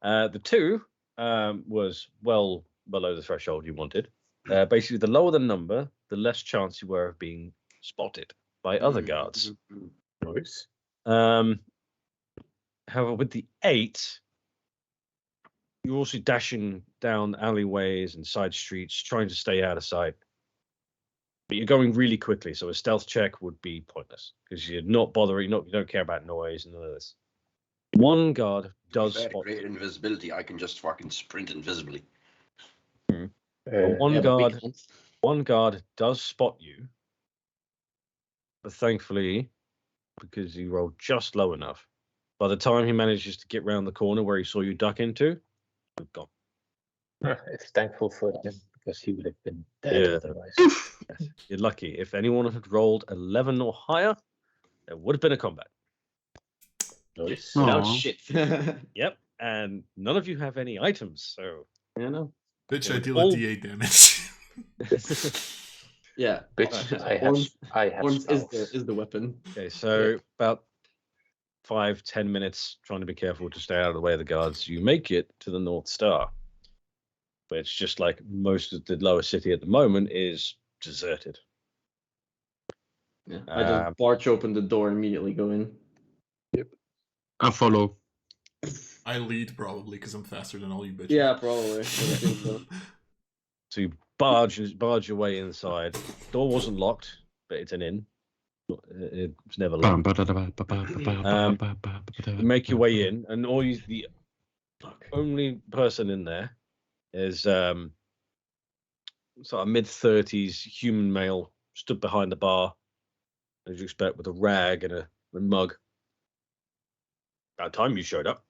The two was well below the threshold you wanted. Basically, the lower the number, the less chance you were of being spotted by other guards. Noise. However, with the 8, you're also dashing down alleyways and side streets, trying to stay out of sight. But you're going really quickly, so a stealth check would be pointless because you're not bothering. You don't care about noise and none of this. One guard does Very spot great invisibility. I can just fucking sprint invisibly. But one Yeah, but we guard, can't. one guard does spot you, but thankfully, because you rolled just low enough, By the time he manages to get round the corner where he saw you duck into, you're gone. It's thankful for him because he would have been dead Yeah. otherwise. Yes, you're lucky. If anyone had rolled 11 or higher, there would have been a combat. Nice. Without Aw. shit. Yep, and none of you have any items, so Yeah, no. Bitch, It I would deal all- a D8 damage. Yeah. Bitch, Right. I have Orms spells. is the weapon. okay. So about 5-10 minutes, trying to be careful to stay out of the way of the guards. You make it to the North Star, but it's just like most of the lower city at the moment is deserted. Yeah. I just barge open the door and immediately go in. I follow. I lead probably because I'm faster than all you bitches. Yeah, probably. I think so. So you barge your way inside. Door wasn't locked, but it's an inn. It's never locked. You make your way in, and the only person in there is sort of mid-30s human male, stood behind the bar, as you expect, with a rag and a mug. About time you showed up.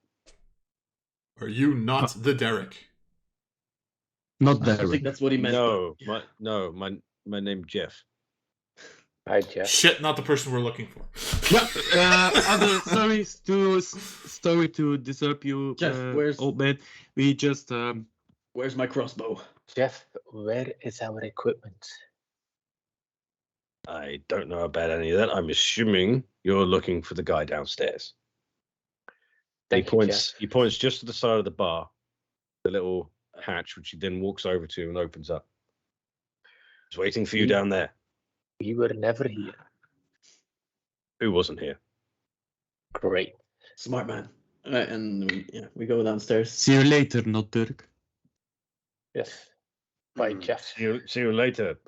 Are you not the Derek? Not I think Derek. that's what he meant. My name's Jeff. Hi, Jeff. Shit, not the person we're looking for. Sorry to disturb you, Jeff, where's- old man. We just Where's my crossbow? Jeff, where is our equipment? I don't know about any of that. I'm assuming you're looking for the guy downstairs. Thank he you, points. Jeff. He points just to the side of the bar, the little hatch, which he then walks over to and opens up. He's waiting for you down there. We were never here. Who wasn't here? Great. Smart man. Right, and we go downstairs. see you later, not Dirk. Yes. Bye, Mm. Jeff. See you later.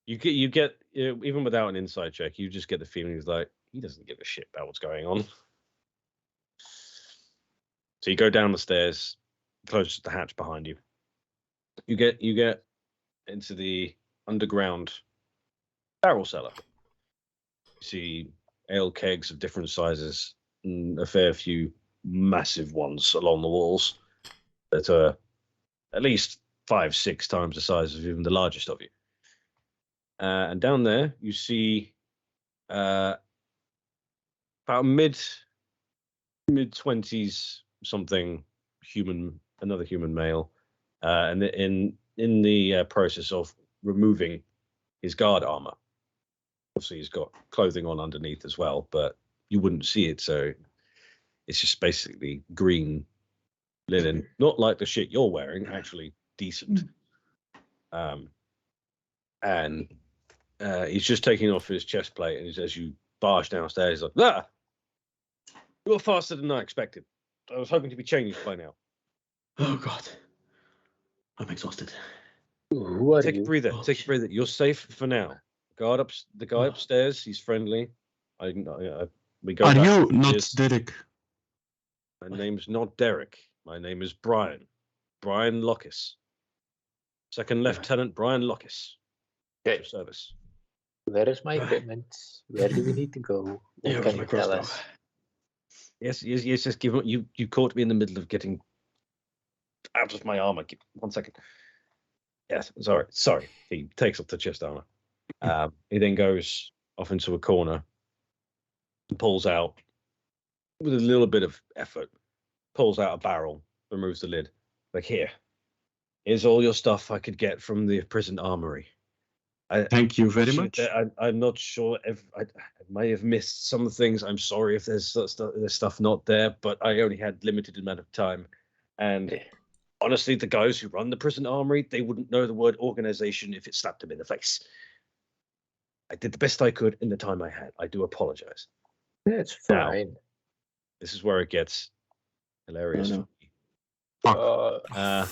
You get even without an inside check, you just get the feeling he's like, he doesn't give a shit about what's going on. So you go down the stairs, close the hatch behind you. You get into the underground barrel cellar. You see ale kegs of different sizes and a fair few massive ones along the walls that are at least 5-6 times the size of even the largest of you. And down there, you see about mid-20s something another human male, and in the process of removing his guard armor. Obviously, he's got clothing on underneath as well, but you wouldn't see it, so it's just basically green linen, not like the shit you're wearing, actually decent. And he's just taking off his chest plate, and as you barge downstairs, he's like, you're faster than I expected. I was hoping to be changed by now. Oh God, I'm exhausted. Who are Take you? a breather. Oh, Take a shit. breather. You're safe for now. The guy upstairs, he's friendly. We go Are back you to not years. Derek? My name's not Derek. My name is Brian. Brian Lockus. Second Lieutenant Brian Lockus. Okay. Your service. Where is my equipment? Where do we need to go? What Yeah, can my you tell crossbow. us? Yes. Just give you caught me in the middle of getting out of my armor. 1 second. Yes, sorry. He takes off the chest armor. He then goes off into a corner and pulls out, with a little bit of effort, pulls out a barrel, removes the lid. Like, here's all your stuff I could get from the prison armory. Thank you very much. I'm not sure if I may have missed some things. I'm sorry if there's stuff not there, but I only had limited amount of time. And honestly, the guys who run the prison armory, they wouldn't know the word organization if it slapped them in the face. I did the best I could in the time I had. I do apologize. It's Now, fine. This is where it gets hilarious. Oh, no. Fuck.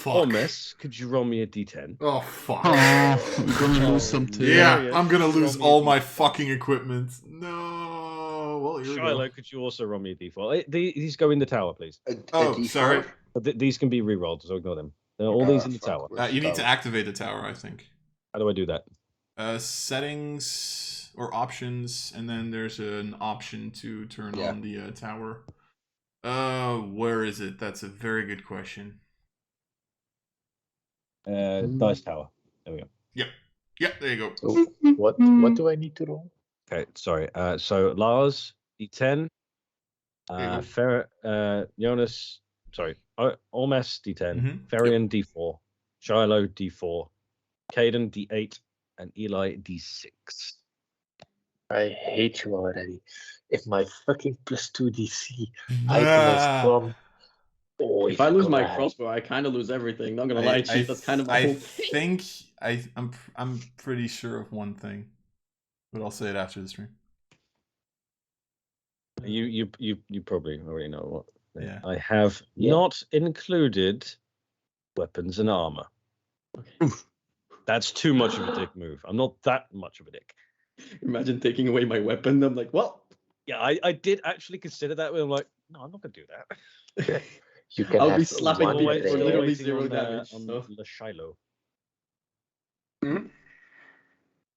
Holmes, could you roll me a d10? Oh, fuck. Oh, I'm gonna lose something. Yeah, Hilarious. I'm gonna lose Roll me a all my D4. fucking equipment. No. Well, here we Shiloh, go. could you also roll me a d4? These go in the tower, please. Oh, sorry. But these can be re-rolled, so ignore them. All these in the tower. You need to activate the tower, I think. How do I do that? Settings. or options, and then there's an option to turn on the tower. Where is it? That's a very good question. Dice tower. There we go. Yep, there you go. So what do I need to roll? Okay, sorry. So Lars, D10. Jonas, sorry. Ormes, D10. Ferian, D4. Shiloh, D4. Caden, D8. And Eli, D6. I hate you already. If my fucking +2 DC item is gone, if I lose my crossbow, I kind of lose everything. Not gonna lie, Chief. That's kind of my whole thing. I'm pretty sure of one thing, but I'll say it after the stream. You probably already know what. Yeah. I have not included weapons and armor. Okay. That's too much of a dick move. I'm not that much of a dick. Imagine taking away my weapon. I'm like, well, yeah, I did actually consider that. I'm like, no, I'm not gonna do that. You can I'll have be slapping one people day. for literally waiting 0 on, damage. on So. the Shiloh. Mhm.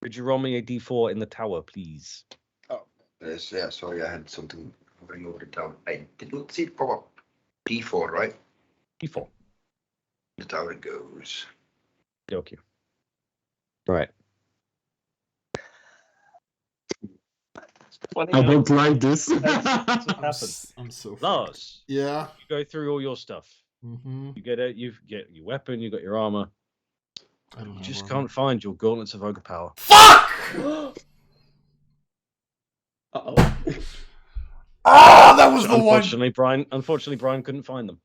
Could you roll me a D4 in the tower, please? Yes, yeah, sorry, I had something hovering over the tower. I did not see it pop up. D4, right? D4. The tower it goes. Okay. Right. I won't like this. That's what happened. I'm so Lars, yeah. you go through all your stuff. Mm-hmm. You get your weapon, you got your armor. I don't You know just where can't find your gauntlets of ogre power. Fuck! Uh-oh. Oh, that was the one. Unfortunately, Brian couldn't find them.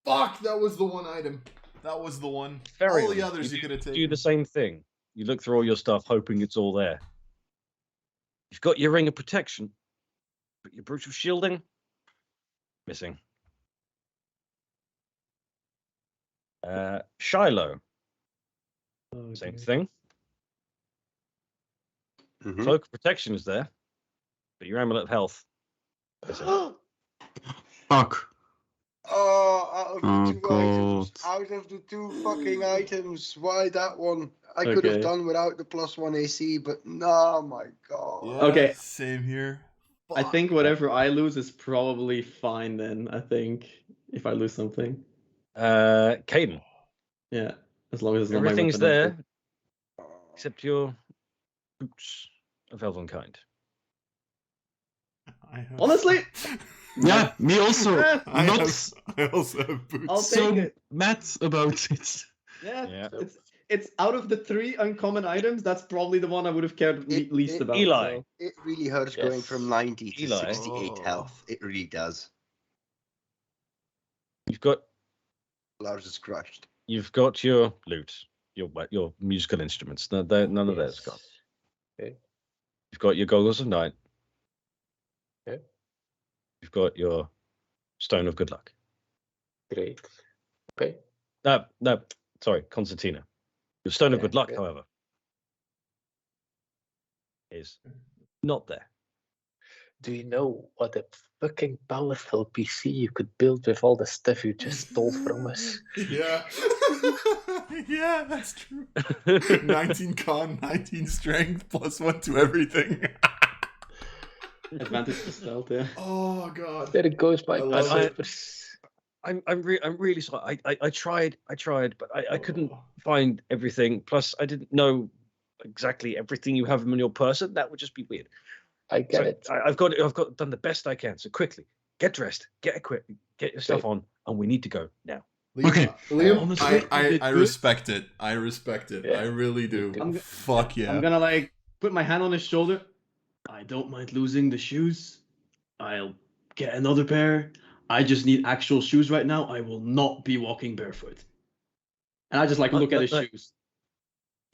Fuck, that was the one item. That was the one. Very all the well. others you could have taken. Do the same thing. You look through all your stuff, hoping it's all there. You've got your ring of protection, but your brutal shielding missing. Shiloh, same thing. Mhm. Cloak of protection is there, but your amulet of health. Missing. Fuck. Oh, out of the Oh, two God. items. Out of the two fucking items. Why that one? I could have Okay. done without the +1 AC, but no, my god. Yeah, Okay. Same here. I Fuck. think whatever I lose is probably fine then, I think, if I lose something. Caden, Yeah, as long as it's not my everything's weapon. there except your boots of elvenkind. I have... Honestly? Yeah, me also. I Not also have boots. I'll so take it. mad about it. Yeah, it's out of the 3 uncommon items, that's probably the one I would have cared least about. Eli. So. It really hurts Yes. going from 90 to Eli. 68 Oh. health. It really does. You've got Lars is crushed. your lute, your musical instruments. None of that's gone. Okay. You've got your goggles of night. Okay. You've got your stone of good luck. Great. Okay. No, sorry, concertina. Your stone of Yeah, good luck, yeah. however, is not there. Do you know what a fucking powerful PC you could build with all the stuff you just stole from us? Yeah. Yeah, that's true. 19 con, 19 strength, +1 to everything. Advantage to stealth, yeah. Oh god. There it goes, my I love passengers. I'm really sorry. I tried, but I couldn't find everything. Plus, I didn't know exactly everything you have on your person. That would just be weird. I get So it. I've got done the best I can. So quickly, get dressed, get equipped, get your stuff on, and we need to go now. Liam, Okay. Liam, Honestly, I respect it. I respect it. Yeah. I really do. I'm- Fuck yeah. I'm gonna like put my hand on his shoulder. I don't mind losing the shoes. I'll get another pair. I just need actual shoes right now. I will not be walking barefoot. And I just like look at his shoes.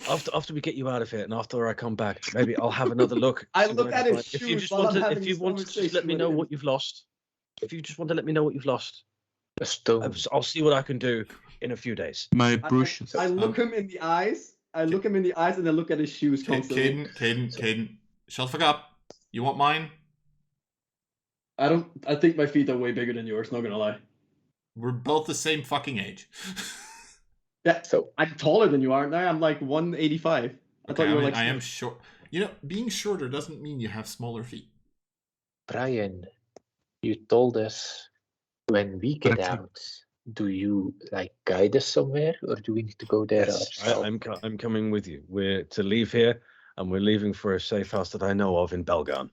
After we get you out of here, and after I come back, maybe I'll have another look. I see look what I at can his find. If you shoes just while want I'm to, having if you this want to just let conversation me with know him. what you've lost. If you just want to let me know what you've lost, A stone. I'll see what I can do in a few days. My brushes. I look him in the eyes. I look him in the eyes and then look at his shoes constantly. Caden, shut the fuck up. You want mine? I think my feet are way bigger than yours, not gonna lie. We're both the same fucking age. Yeah, So I'm taller than you, aren't I? I'm like 185. I thought Okay, you were I like am short. You know, being shorter doesn't mean you have smaller feet. Brian, you told us when we get Correctly. out, do you like guide us somewhere, or do we need to go there ourselves? I'm coming with you. We're to leave here, and we're leaving for a safe house that I know of in Belgan.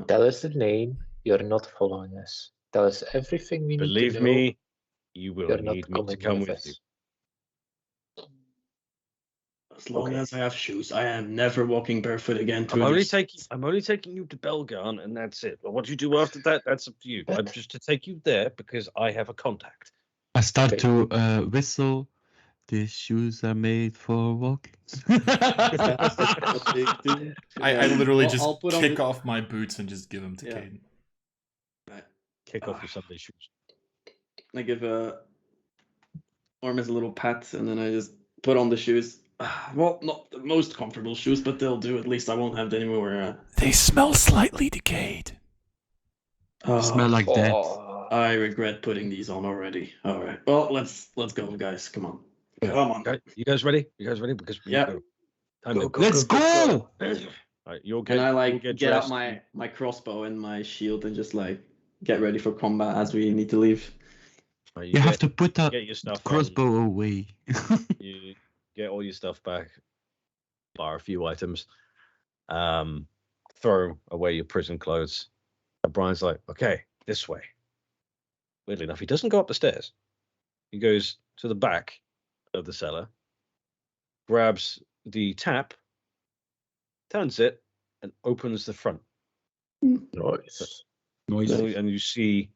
Tell us the name. You're not following us. Tell us everything we need Believe to know. me, you will You're not need me to coming come with with us. you. As long Okay. as I have shoes, I am never walking barefoot again. I'm through only this. taking you to Belgan, and that's it. But what you do after that, that's up to you. I'm just to take you there because I have a contact. I start Okay. to whistle. These shoes are made for walking. That's what they do. I literally Well, just I'll put on kick the- off my boots and just give them to Yeah. Caden. Kick off your Sunday shoes. I give Ormus a little pat, and then I just put on the shoes. Well, not the most comfortable shoes, but they'll do. At least I won't have any more. They smell slightly decayed. Smell like that. Oh, I regret putting these on already. All right. Well, let's go, guys. Come on. Come on. Okay, you guys ready? Because we Yeah. go. Time to Let's go! All right, you'll get. And I you'll like get dressed. out my crossbow and my shield and just like get ready for combat as we need to leave. Right, You have to put that get your stuff on. crossbow away. You get all your stuff back, bar a few items. Throw away your prison clothes. And Brian's like, okay, this way. Weirdly enough, he doesn't go up the stairs. He goes to the back of the cellar, grabs the tap, turns it, and opens the front. nice. Noise. And you see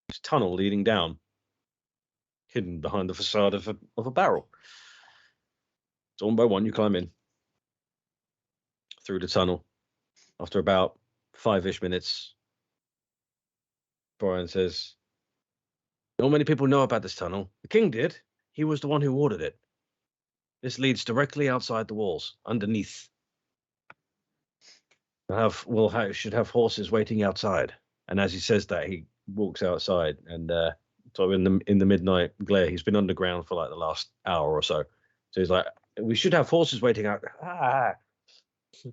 this tunnel leading down, hidden behind the facade of a barrel. So one by one, you climb in through the tunnel. After about 5-ish minutes, Brian says, not many people know about this tunnel. The king did. He was the one who ordered it. This leads directly outside the walls, underneath. Should have horses waiting outside. And as he says that, he walks outside, and so in the midnight glare, he's been underground for like the last hour or so. So he's like, we should have horses waiting out.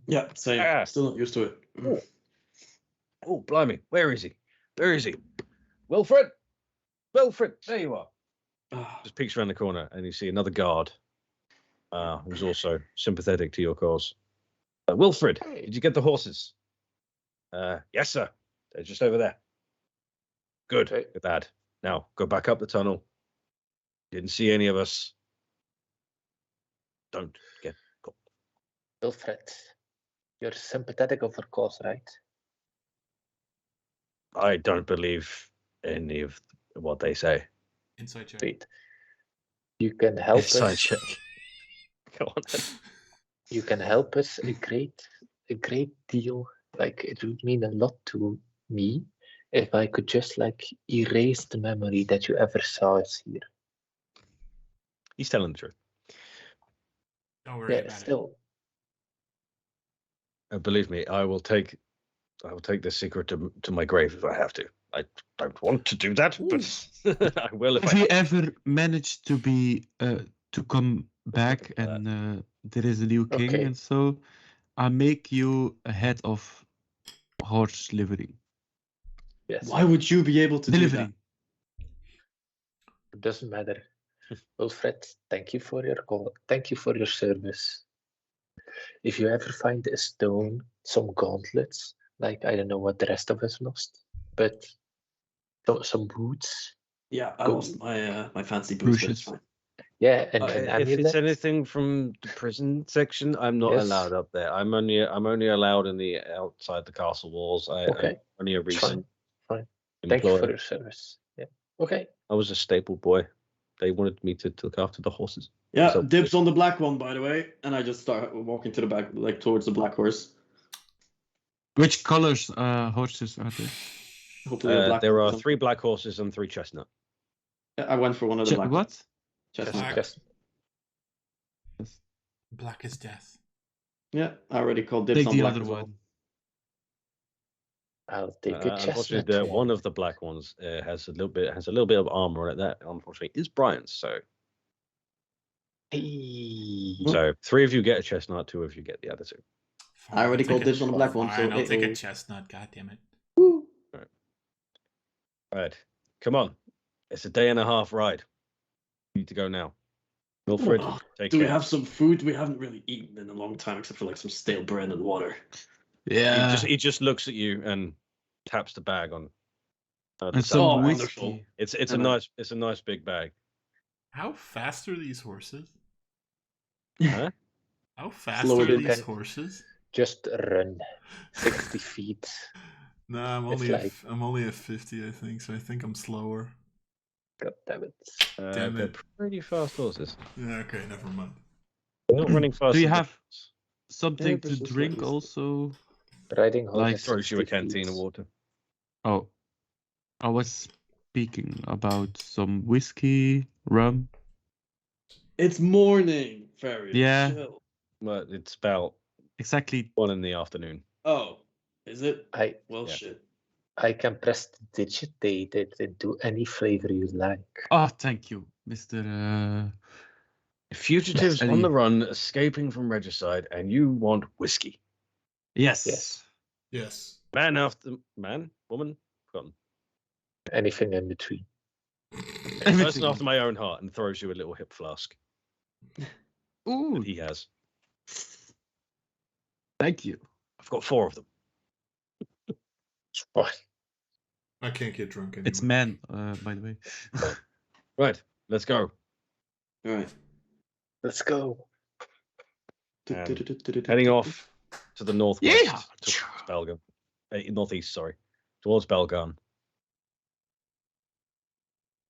Yeah, same. Ah. Still not used to it. Oh, blimey. Where is he? Where is he? Wilfred! Wilfred, there you are. Just peeks around the corner, and you see another guard who's also sympathetic to your cause. Wilfred, did you get the horses? Yes, sir. They're just over there. Good. Okay. Good lad. Now, go back up the tunnel. Didn't see any of us. Don't get caught. Wilfred, you're sympathetic of our cause, right? I don't believe any of what they say. Inside check. Wait. You can help Inside us. check. Go on then. You can help us a great deal. Like, it would mean a lot to me if I could just like erase the memory that you ever saw us here. He's telling the truth. Don't worry Yeah, about still. Believe me, I will take this secret to my grave if I have to. I don't want to do that, but I will if Have I you have to. ever managed to be to come back and there is a new king Okay. and so I make you a head of horse livery. Yes. Why would you be able to do that? Delivery. It doesn't matter. Wilfred, thank you for your call. Thank you for your service. If you ever find a stone, some gauntlets, like I don't know what the rest of us lost, but some boots. Yeah, I Go. lost my fancy boots, but it's Brooches. fine. Yeah, and an If it's amulet. anything from the prison section, I'm not Yes. allowed up there. I'm only allowed in the outside the castle walls. I'm Okay. only a It's recent fine. Thank you for employee. your service. Yeah. Okay. I was a staple boy. They wanted me to look after the horses. Yeah, So- dibs on the black one, by the way. And I just start walking to the back, like towards the black horse. Which colors horses are there? Hopefully, a black There are one. 3 black horses and 3 chestnut. Yeah, I went for one of the black ones. What? Chestnut. Black. Just Black as death. Yeah, I already called dibs Take on the black other as well. one. I'll take a Unfortunately, chestnut. one of the black ones has a little bit of armor on it. That unfortunately is Brian's. So Hey. So 3 of you get a chestnut, 2 of you get the other 2. Fine, I already I'll called take a- dibs on the black one, so Fine, I'll take a it'll- chestnut. God damn it. Woo. All right, come on. It's a day and a half ride. You need to go now. Wilfred, Oh, take Do we care. have some food? We haven't really eaten in a long time, except for like some stale bread and water. Yeah. He just looks at you and taps the bag on. The And side. some Oh, whiskey. wonderful. It's a Hello. nice big bag. How fast are these horses? Huh? How fast Slower are than- these Can- horses? Just run 60 feet. Nah, I'm It's only like- I'm only at 50, I think. So I think I'm slower. God damn it. Damn They're it. pretty fast horses. Yeah, okay, never mind. They're not running fast. Do you as the- have something but to just drink slightly. also? Riding horse Like- is Throws you a 60 canteen of feet. water. Oh, I was speaking about some whiskey, rum. It's morning, Ferry. Yeah. Chill. But it's about Exactly. 1 in the afternoon. Oh, is it? Well, Yeah. shit. I can press the digitate it into any flavor you like. Oh, thank you, Mr. Fugitives on Eddie. the run, escaping from regicide, and you want whiskey. Yes. Yes. Yes. Man after man, woman, forgotten. Anything in between. Person Everything. after my own heart, and throws you a little hip flask Ooh, that he has. thank you. I've got 4 of them. Oh, I can't get drunk anymore. It's man, by the way. Right, let's go. All right. let's go. Heading off to the northwest, Yeah. towards Belgan. Northeast, sorry, towards Belgan.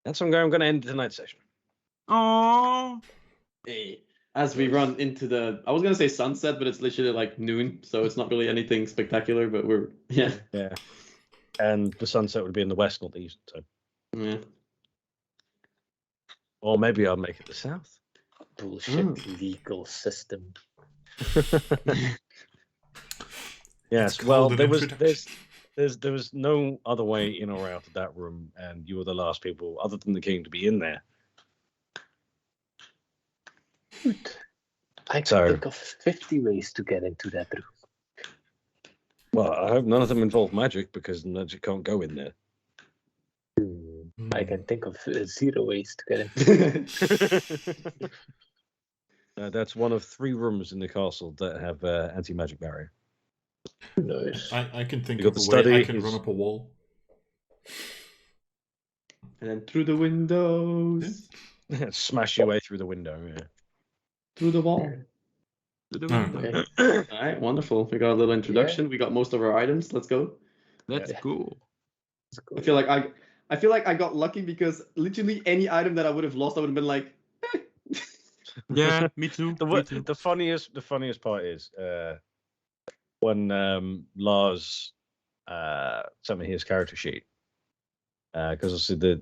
That's where I'm going to end tonight's session. Oh, Hey, as we run into the, I was gonna say sunset, but it's literally like noon, so it's not really anything spectacular. But we're yeah. And the sunset would be in the west, not the east. So, Yeah. or maybe I'll make it the south. Bullshit legal system. Yes. It's Well, called an there was introduction. there was no other way in or out of that room, and you were the last people, other than the king, to be in there. I can So- think of 50 ways to get into that room. Well, I hope none of them involve magic, because magic can't go in there. I can think of 0 ways to get into. That's one of 3 rooms in the castle that have anti-magic barrier. Nice. I can think You of got a the way I study, can run is- up a wall. And then through the windows, Smash your way through the window. Yeah. through the wall. to the Alright. window. Okay. All right, wonderful. We got a little introduction. We got most of our items. Let's go. Let's Yeah. go. Let's go. I feel like I got lucky because literally any item that I would have lost, I would have been like, Yeah, me too. Me too. The funniest part is when Lars sent me his character sheet, because obviously the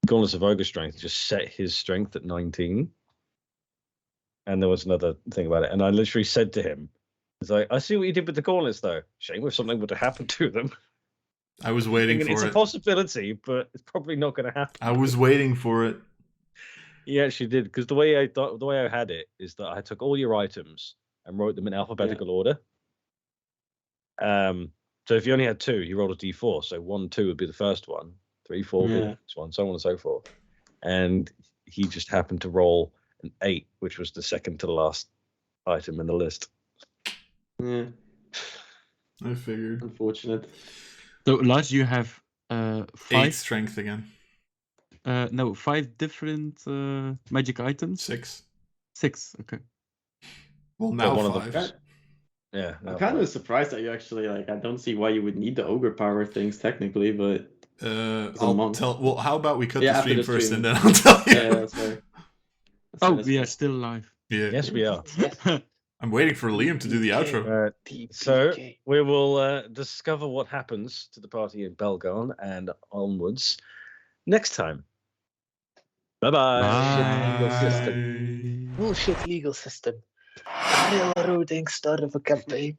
Gauntlets of Ogre Strength just set his strength at 19, and there was another thing about it, and I literally said to him, "It's like, I see what you did with the Gauntlets, though. Shame if something would have happened to them. I was waiting Thinking it's for a it. possibility, but it's probably not going to happen." I was waiting for it. He actually did, because the way I had it is that I took all your items and wrote them in alphabetical order. So if you only had 2, you rolled a d4. So 1, 2 would be the first one, 3, 4 would be the Yeah. next one, so on and so forth. And he just happened to roll an 8, which was the second to the last item in the list. yeah, I figured. unfortunate. So, Lars, you have 8 5. strength again. No, 5 different magic items. 6. 6. Okay. Well, now one of 5. them- Yeah. I'm kind of surprised that you actually like. I don't see why you would need the ogre power things technically, but a I'll monk. tell. Well, how about we cut Yeah, the after stream the first, stream. and then I'll tell you. yeah, that's fair. Oh, That's we fair. are still live. Yeah. Yes, we are. Yes. I'm waiting for Liam to do the outro. So TPK. we will discover what happens to the party in Belgon and onwards next time. Bye-bye. Legal system. Bullshit legal system. Railroading start of a campaign.